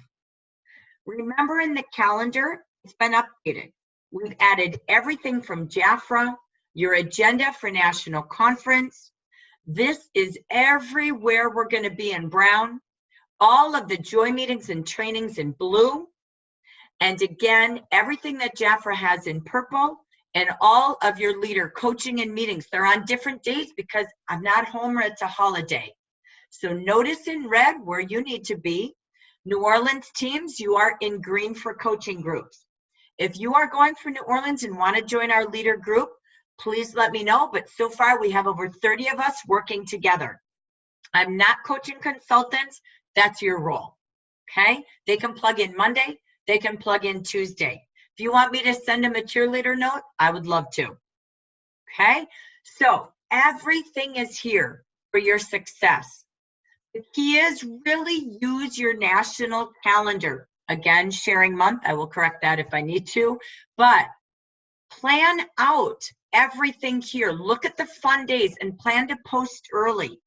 Remember, in the calendar, it's been updated. We've added everything from JAFRA, your agenda for national conference. This is everywhere we're going to be in brown. All of the joy meetings and trainings in blue. And again, everything that JAFRA has in purple, and all of your leader coaching and meetings. They're on different days because I'm not home or it's a holiday. So notice in red where you need to be. New Orleans teams, you are in green for coaching groups. If you are going for New Orleans and want to join our leader group, please let me know. But so far, we have over 30 of us working together. I'm not coaching consultants. That's your role, okay? They can plug in Monday. They can plug in Tuesday. If you want me to send them a cheerleader note, I would love to, okay? So everything is here for your success. The key is really use your national calendar. Again, sharing month, I will correct that if I need to, but plan out everything here. Look at the fun days and plan to post early.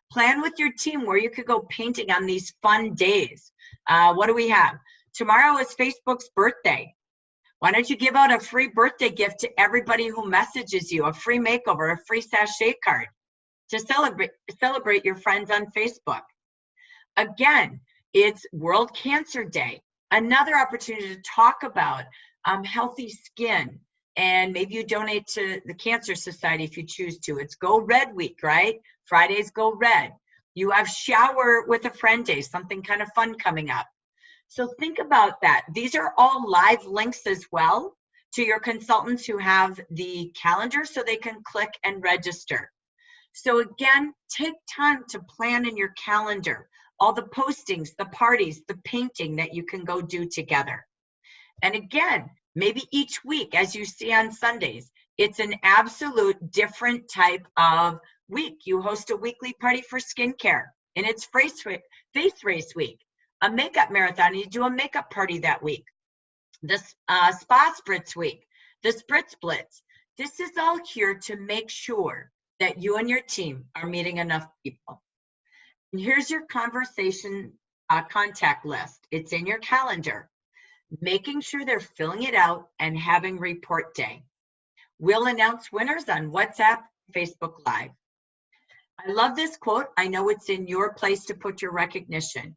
Plan with your team where you could go painting on these fun days. What do we have? Tomorrow is Facebook's birthday. Why don't you give out a free birthday gift to everybody who messages you, a free makeover, a free sachet card to celebrate your friends on Facebook. Again, it's World Cancer Day. Another opportunity to talk about healthy skin, and maybe you donate to the Cancer Society if you choose to. It's Go Red Week, right? Fridays go red. You have Shower with a Friend Day, something kind of fun coming up. So think about that. These are all live links as well to your consultants who have the calendar so they can click and register. So again, take time to plan in your calendar all the postings, the parties, the painting that you can go do together. And again, maybe each week, as you see on Sundays, it's an absolute different type of week. You host a weekly party for skincare, and it's face race week. A makeup marathon, you do a makeup party that week. The spa spritz week, the spritz blitz. This is all here to make sure that you and your team are meeting enough people. And here's your conversation contact list. It's in your calendar. Making sure they're filling it out and having report day. We'll announce winners on WhatsApp, Facebook Live. I love this quote. I know it's in your place to put your recognition.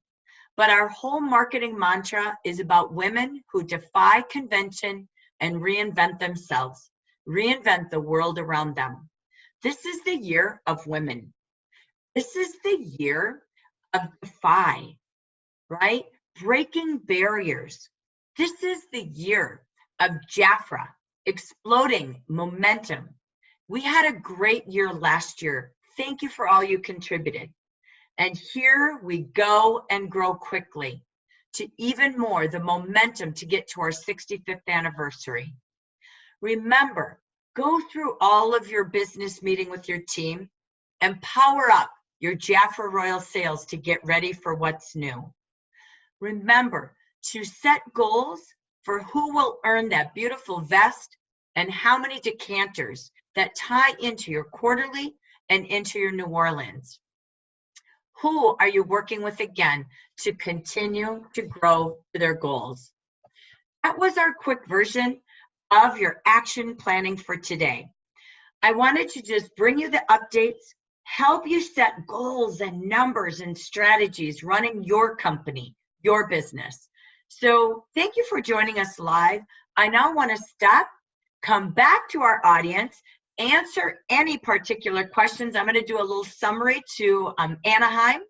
But our whole marketing mantra is about women who defy convention and reinvent themselves, reinvent the world around them. This is the year of women. This is the year of defy, right? Breaking barriers. This is the year of JAFRA, exploding momentum. We had a great year last year. Thank you for all you contributed. And here we go and grow quickly to even more, the momentum to get to our 65th anniversary. Remember, go through all of your business meeting with your team and power up your JAFRA Royal sales to get ready for what's new. Remember to set goals for who will earn that beautiful vest and how many decanters that tie into your quarterly and into your New Orleans. Who are you working with again to continue to grow their goals? That was our quick version of your action planning for today. I wanted to just bring you the updates, help you set goals and numbers and strategies running your company, your business. So thank you for joining us live. I now want to stop, come back to our audience, answer any particular questions. I'm going to do a little summary to Anaheim,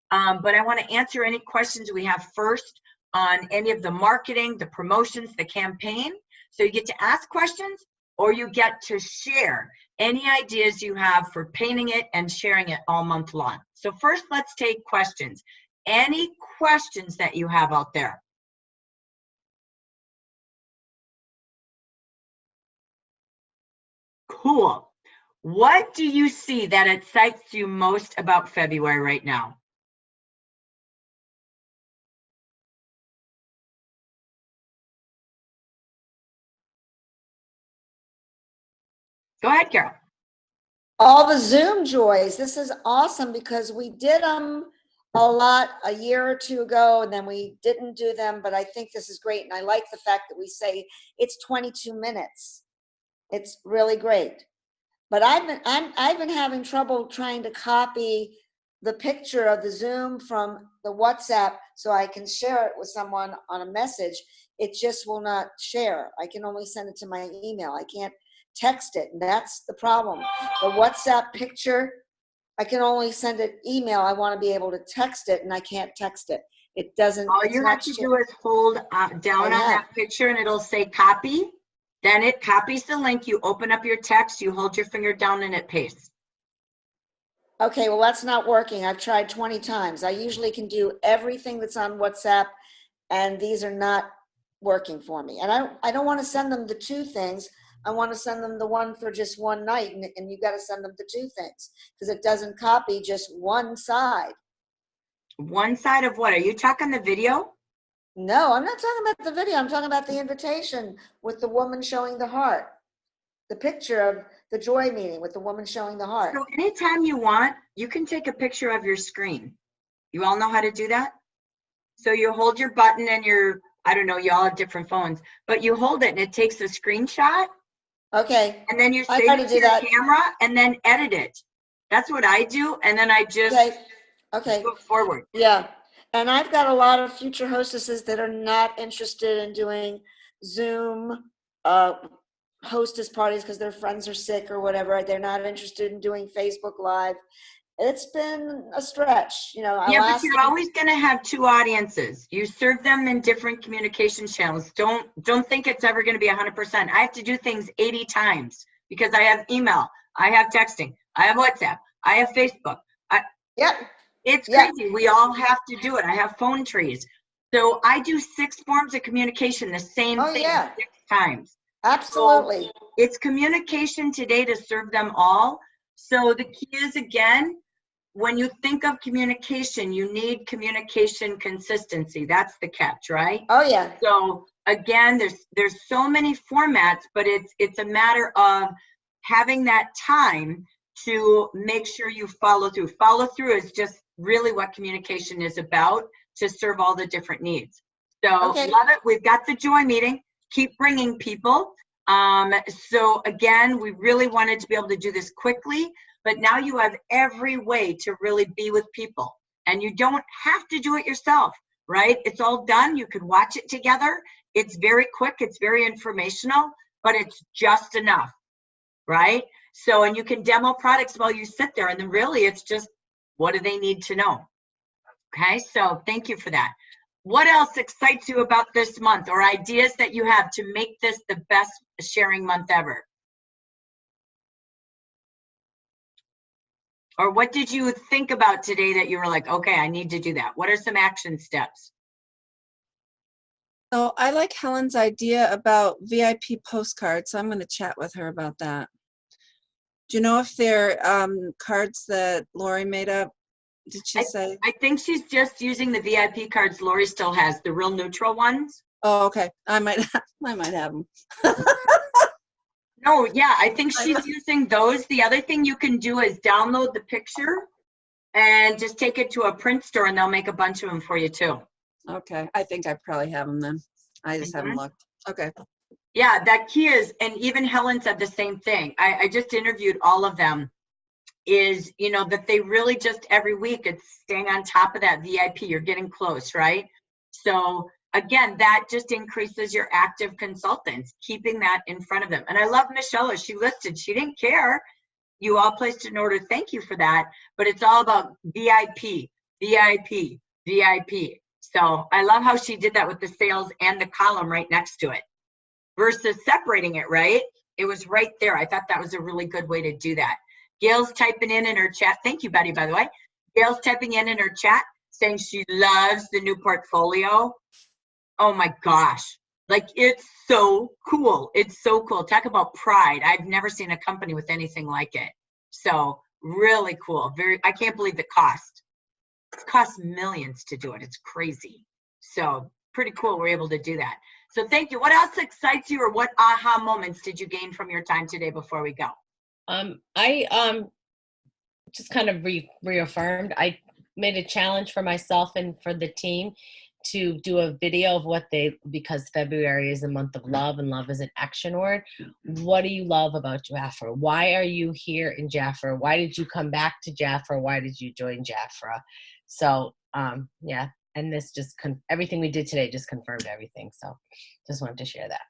but I want to answer any questions we have first on any of the marketing, the promotions, the campaign. So you get to ask questions or you get to share any ideas you have for painting it and sharing it all month long. So first, let's take questions. Any questions that you have out there? Cool. What do you see that excites you most about February right now? Go ahead, Carol. All the Zoom joys. This is awesome because we did them a lot a year or two ago, and then we didn't do them, but I think this is great. And I like the fact that we say it's 22 minutes. It's really great. But I've been having trouble trying to copy the picture of the Zoom from the WhatsApp so I can share it with someone on a message. It just will not share. I can only send it to my email. I can't text it, and that's the problem. The WhatsApp picture, I can only send it email. I want to be able to text it, and I can't text it. It doesn't. All it's you not have to share- do is hold down on have. that picture and it'll say copy. Then it copies the link. You open up your text, you hold your finger down and it pastes. Okay, well, that's not working. I've tried 20 times. I usually can do everything that's on WhatsApp, and these are not working for me. And I don't want to send them the two things. I want to send them the one for just one night, and you got to send them the two things because it doesn't copy just one side. One side of what? Are you talking the video? No, I'm not talking about the video. I'm talking about the invitation with the woman showing the heart. The picture of the joy meeting with the woman showing the heart. So anytime you want, you can take a picture of your screen. You all know how to do that? So you hold your button and I don't know, you all have different phones, but you hold it and it takes a screenshot. Okay. And then you I save gotta it to do your that. camera and then edit it. That's what I do. And then I just Okay. go forward. Yeah. And I've got a lot of future hostesses that are not interested in doing Zoom hostess parties because their friends are sick or whatever. They're not interested in doing Facebook Live. It's been a stretch, Yeah, but you're always going to have two audiences. You serve them in different communication channels. Don't think it's ever going to be 100%. I have to do things 80 times because I have email, I have texting, I have WhatsApp, I have Facebook. Yep. It's crazy. We all have to do it. I have phone trees. So I do 6 forms of communication, the same thing 6 times. Absolutely. So it's communication today to serve them all. So the key is, again, when you think of communication, you need communication consistency. That's the catch, right? Oh yeah. So again, there's so many formats, but it's a matter of having that time to make sure you follow through. Follow through is just really what communication is about, to serve all the different needs. So love it. We've got the joy meeting. Keep bringing people. So again, we really wanted to be able to do this quickly, but now you have every way to really be with people, and you don't have to do it yourself, right? It's all done. You could watch it together. It's very quick. It's very informational, but it's just enough, right? So, and you can demo products while you sit there, and then really it's just, what do they need to know? Okay, so thank you for that. What else excites you about this month, or ideas that you have to make this the best sharing month ever? Or what did you think about today that you were like, okay, I need to do that? What are some action steps? So I like Helen's idea about VIP postcards. So I'm going to chat with her about that. Do you know if they're cards that Lori made up? Did she say? I think she's just using the VIP cards Lori still has, the real neutral ones. Oh, okay. I might have them. No, yeah, I think she's using those. The other thing you can do is download the picture and just take it to a print store, and they'll make a bunch of them for you too. Okay, I think I probably have them then. I just haven't looked. Okay. Yeah, that key is, and even Helen said the same thing. I just interviewed all of them, is, that they really just every week it's staying on top of that VIP. You're getting close, right? So again, that just increases your active consultants, keeping that in front of them. And I love Michelle, as she listed, she didn't care. You all placed an order, thank you for that. But it's all about VIP, VIP, VIP. So I love how she did that with the sales and the column right next to it versus separating it, right? It was right there. I thought that was a really good way to do that. Gail's typing in her chat. Thank you, Betty, by the way. Gail's typing in her chat saying she loves the new portfolio. Oh my gosh. Like, it's so cool. It's so cool. Talk about pride. I've never seen a company with anything like it. So really cool. I can't believe the cost. It costs millions to do it. It's crazy. So pretty cool we're able to do that. So thank you. What else excites you, or what aha moments did you gain from your time today before we go? I just kind of reaffirmed. made a challenge for myself and for the team to do a video of what because February is the month of love and love is an action word. What do you love about Jaffra? Why are you here in Jaffra? Why did you come back to Jaffra? Why did you join Jaffra? So, yeah. And this just, everything we did today just confirmed everything. So just wanted to share that.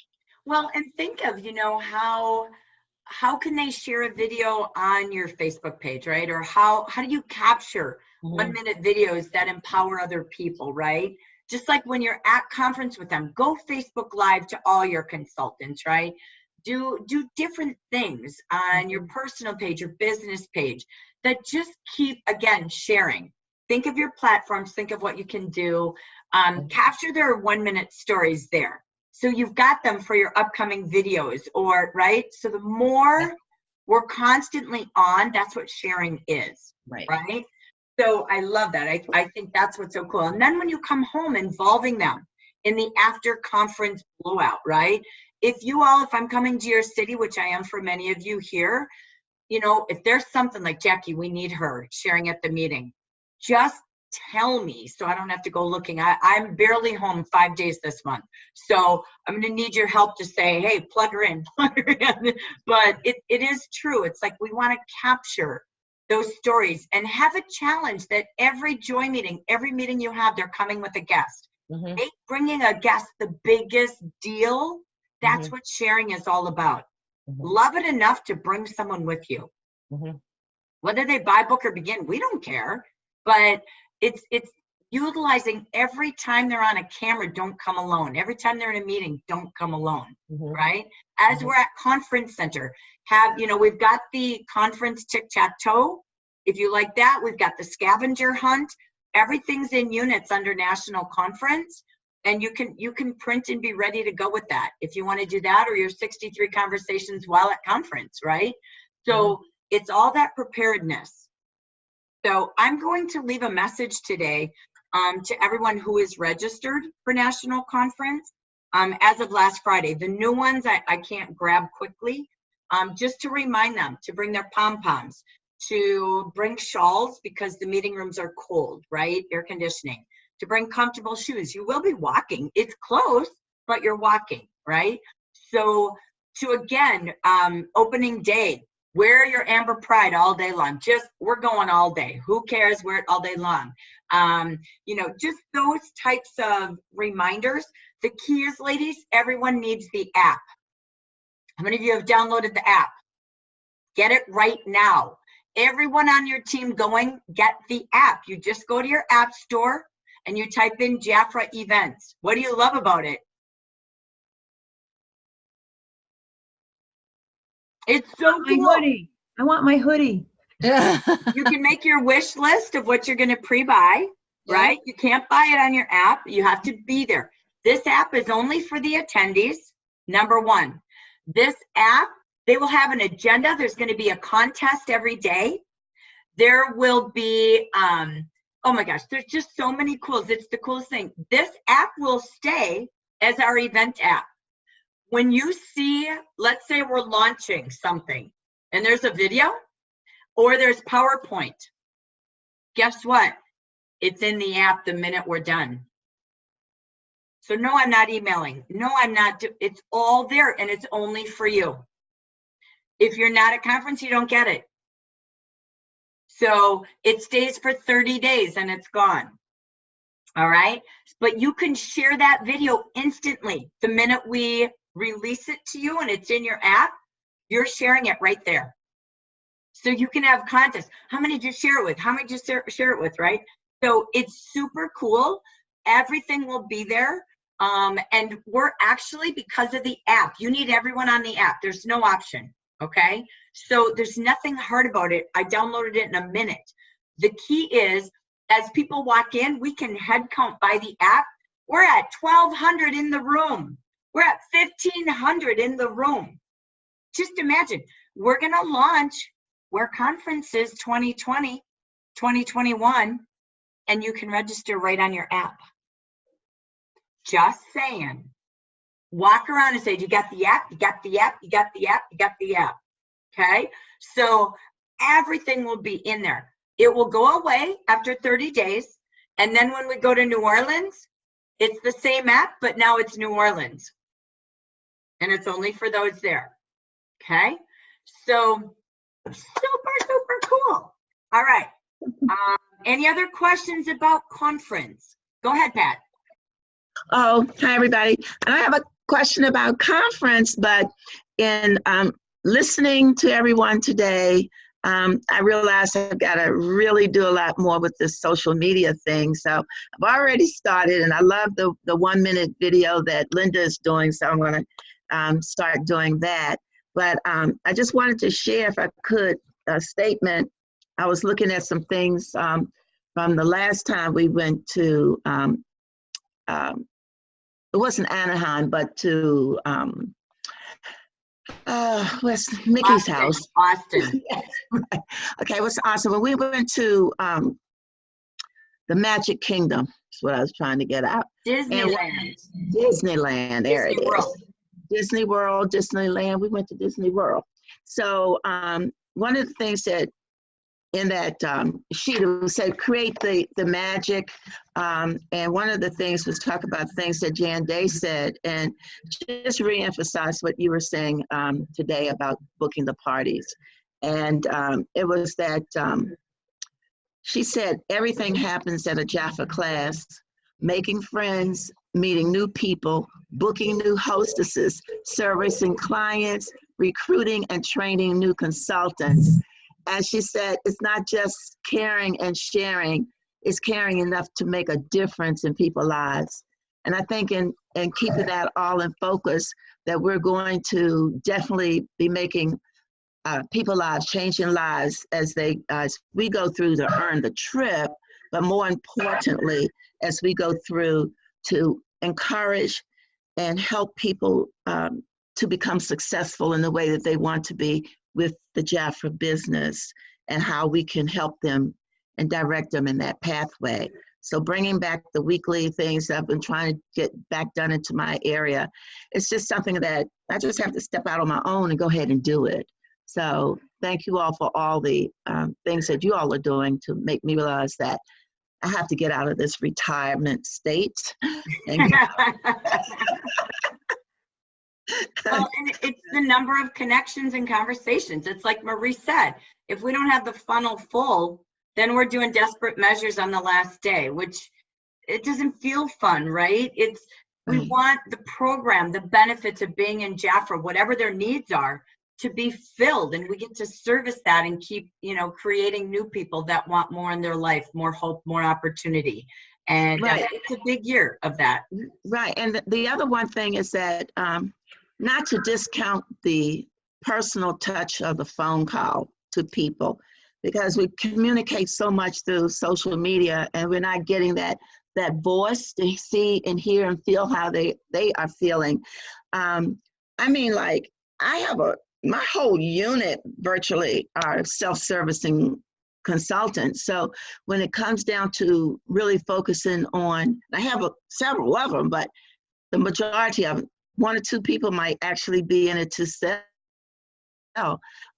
Well, and think of, how can they share a video on your Facebook page, right? Or how do you capture 1-minute videos that empower other people, right? Just like when you're at conference with them, go Facebook Live to all your consultants, right? Do different things on your personal page, your business page that just keep, again, sharing. Think of your platforms, think of what you can do. Capture their 1-minute stories there. So you've got them for your upcoming videos, or, right? So the more we're constantly on, that's what sharing is, right? So I love that. I think that's what's so cool. And then when you come home, involving them in the after conference blowout, right? If I'm coming to your city, which I am for many of you here, if there's something like, Jackie, we need her sharing at the meeting, just tell me so I don't have to go looking. I'm barely home 5 days this month. So I'm going to need your help to say, hey, plug her in. But it is true. It's like we want to capture those stories and have a challenge that every joy meeting, every meeting you have, they're coming with a guest. Make bringing a guest the biggest deal. That's what sharing is all about. Love it enough to bring someone with you. Whether they buy, book, or begin, we don't care. But it's utilizing every time they're on a camera, don't come alone. Every time they're in a meeting, don't come alone, right? As we're at conference center, we've got the conference tic-tac-toe. If you like that, we've got the scavenger hunt. Everything's in units under national conference. And you can print and be ready to go with that if you want to do that, or your 63 conversations while at conference, right? So it's all that preparedness. So I'm going to leave a message today to everyone who is registered for national conference as of last Friday. The new ones I can't grab quickly, just to remind them to bring their pom-poms, to bring shawls because the meeting rooms are cold, right? Air conditioning, to bring comfortable shoes. You will be walking. It's close, but you're walking, right? So to, again, opening day, wear your Amber Pride all day long. We're going all day. Who cares? Wear it all day long. Just those types of reminders. The key is, ladies, everyone needs the app. How many of you have downloaded the app? Get it right now. Everyone on your team get the app. You just go to your app store and you type in Jaffra events. What do you love about it? It's so cool. My hoodie. I want my hoodie. You can make your wish list of what you're going to pre-buy, right? You can't buy it on your app. You have to be there. This app is only for the attendees. Number one, this app, they will have an agenda. There's going to be a contest every day. There will be, oh my gosh, there's just so many cools. It's the coolest thing. This app will stay as our event app. When you see, let's say we're launching something and there's a video or there's PowerPoint, guess what? It's in the app the minute we're done. So no, I'm not emailing. No, I'm not. It's all there and it's only for you. If you're not at conference, you don't get it. So it stays for 30 days and it's gone. All right. But you can share that video instantly. The minute we release it to you and it's in your app, you're sharing it right there. So you can have contests. How many did you share it with? How many did you share it with, right? So it's super cool. Everything will be there. And we're actually, because of the app, you need everyone on the app. There's no option, okay? So there's nothing hard about it. I downloaded it in a minute. The key is, as people walk in, we can head count by the app. We're at 1,200 in the room. We're at 1,500 in the room. Just imagine, we're going to launch Where Conferences 2020, 2021, and you can register right on your app. Just saying. Walk around and say, you got the app, you got the app, you got the app, you got the app. Okay? So everything will be in there. It will go away after 30 days. And then when we go to New Orleans, it's the same app, but now it's New Orleans. And it's only for those there. Okay? So super, super cool. All right. Any other questions about conference? Go ahead, Pat. Oh, hi, everybody. And I have a question about conference, but in listening to everyone today, I realized I've got to really do a lot more with this social media thing. So I've already started, and I love the 1-minute video that Linda is doing, so I'm going to start doing that. But I just wanted to share, if I could, a statement. I was looking at some things from the last time we went to, it wasn't Anaheim, but to, where's Mickey's house? Austin. Yes, right. Okay, what's awesome? When we went to the Magic Kingdom, is what I was trying to get out. Disneyland. Disneyland, there Disney it World. is. Disney World, Disneyland. We went to Disney World. So one of the things that in that sheet, it said create the magic. And one of the things was talk about things that Jan Day said, and just reemphasize what you were saying today about booking the parties. And it was that she said everything happens at a Jaffa class, making friends, meeting new people, booking new hostesses, servicing clients, recruiting and training new consultants. And she said, it's not just caring and sharing, it's caring enough to make a difference in people's lives. And I think in keeping that all in focus, that we're going to definitely be making people's lives, changing lives as we go through to earn the trip, but more importantly, as we go through to encourage and help people to become successful in the way that they want to be with the Jaffa business, and how we can help them and direct them in that pathway. So bringing back the weekly things that I've been trying to get back done into my area, it's just something that I just have to step out on my own and go ahead and do it. So thank you all for all the things that you all are doing to make me realize that I have to get out of this retirement state. And well, and it's the number of connections and conversations. It's like Marie said, if we don't have the funnel full, then we're doing desperate measures on the last day, which it doesn't feel fun, right? We want the program, the benefits of being in Jaffa, whatever their needs are, to be filled, and we get to service that and keep, creating new people that want more in their life, more hope, more opportunity. And right. It's a big year of that. Right. And the other one thing is that not to discount the personal touch of the phone call to people, because we communicate so much through social media, and we're not getting that voice to see and hear and feel how they are feeling. I mean, like, I have my whole unit virtually are self-servicing consultants. So when it comes down to really focusing on, I have several of them, but the majority of them, 1 or 2 people might actually be in it to sell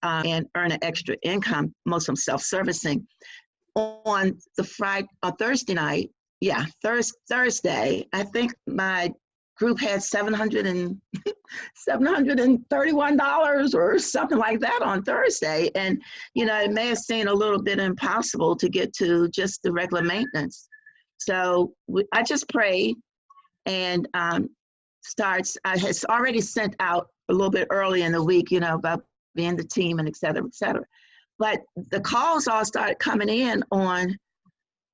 and earn an extra income, most of them self-servicing. On Thursday night, Thursday, I think my group had $731 or something like that on Thursday. And, it may have seemed a little bit impossible to get to just the regular maintenance. So I just prayed, and I had already sent out a little bit early in the week, about being the team and et cetera, et cetera. But the calls all started coming in on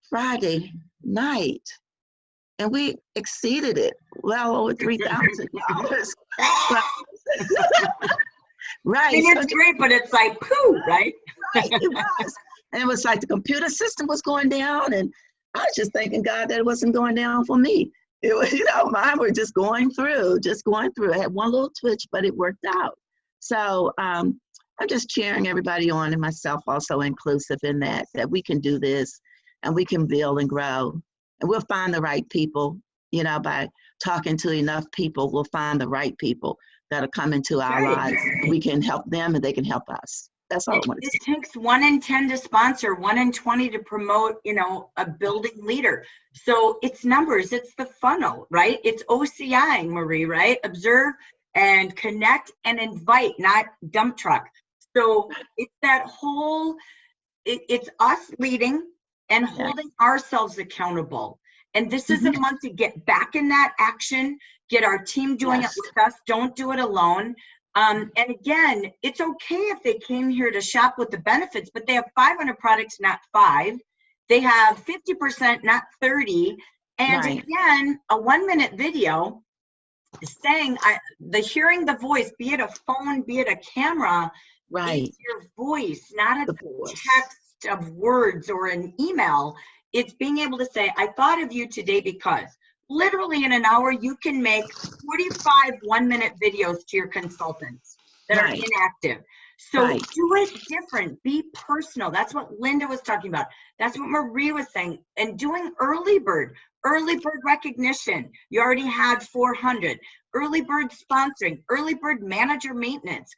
Friday night, and we exceeded it well over $3,000. Right. I mean, it's great, but it's like, pooh, right? Right, it was. And it was like the computer system was going down, and I was just thanking God that it wasn't going down for me. It was, mine were just going through. I had one little twitch, but it worked out. So I'm just cheering everybody on, and myself also inclusive in that we can do this, and we can build and grow. And we'll find the right people, by talking to enough people, we'll find the right people that'll come into our lives. We can help them, and they can help us. That's all I want to It takes 1 in 10 to sponsor, 1 in 20 to promote, you know, a building leader. So it's numbers, it's the funnel, right? It's OCI, Marie, right? Observe and connect and invite, not dump truck. So it's that whole, it's us leading and holding ourselves accountable. And this is a month to get back in that action, get our team doing it with us. Don't do it alone. And again, it's okay if they came here to shop with the benefits, but they have 500 products, not 5. They have 50%, not 30. And again, a 1-minute video saying the hearing the voice, be it a phone, be it a camera, it's your voice, not a text of words or an email. It's being able to say, I thought of you today because literally in an hour, you can make 45 1-minute videos to your consultants that are inactive. So do it different, be personal. That's what Linda was talking about. That's what Marie was saying. And doing early bird recognition. You already had 400. Early bird sponsoring, early bird manager maintenance.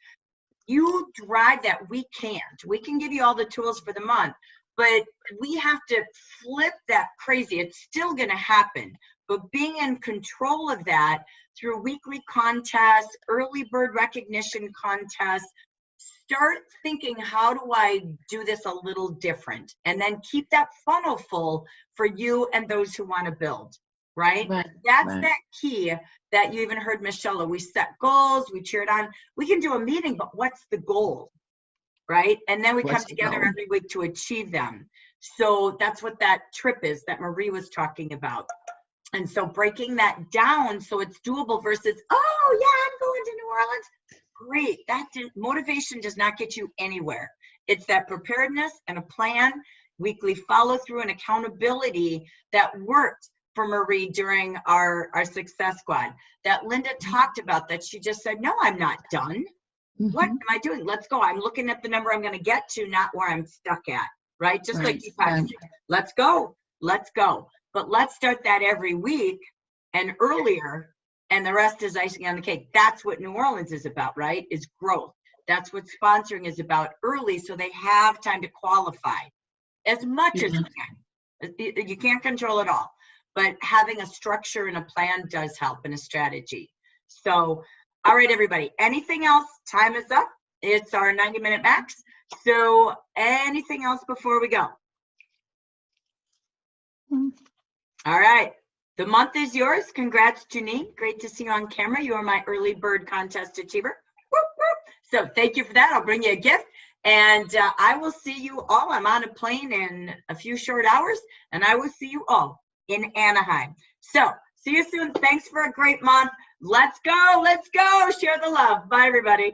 You drive that. We can't. We can give you all the tools for the month, but we have to flip that crazy. It's still going to happen, but being in control of that through weekly contests, early bird recognition contests, start thinking, how do I do this a little different? And then keep that funnel full for you and those who want to build, right? That's that key that you even heard Michelle. We set goals, we cheered on. We can do a meeting, but what's the goal, right? And then we come together every week to achieve them. So that's what that trip is that Marie was talking about. And so breaking that down so it's doable versus, oh yeah, I'm going to New Orleans. Great. That motivation does not get you anywhere. It's that preparedness and a plan, weekly follow through and accountability that worked for Marie during our success squad, that Linda talked about, that she just said, no, I'm not done. What am I doing? Let's go. I'm looking at the number I'm going to get to, not where I'm stuck at, right? Just like you said, let's go. But let's start that every week and earlier, and the rest is icing on the cake. That's what New Orleans is about, right? Is growth. That's what sponsoring is about, early, so they have time to qualify as much as you can. You can't control it all, but having a structure and a plan does help, and a strategy. So, all right, everybody, anything else? Time is up. It's our 90-minute max. So anything else before we go? All right. The month is yours. Congrats, Janine. Great to see you on camera. You are my early bird contest achiever. Whoop, whoop. So thank you for that. I'll bring you a gift. And I will see you all. I'm on a plane in a few short hours, and I will see you all in Anaheim. So see you soon. Thanks for a great month. Let's go. Let's go. Share the love. Bye, everybody.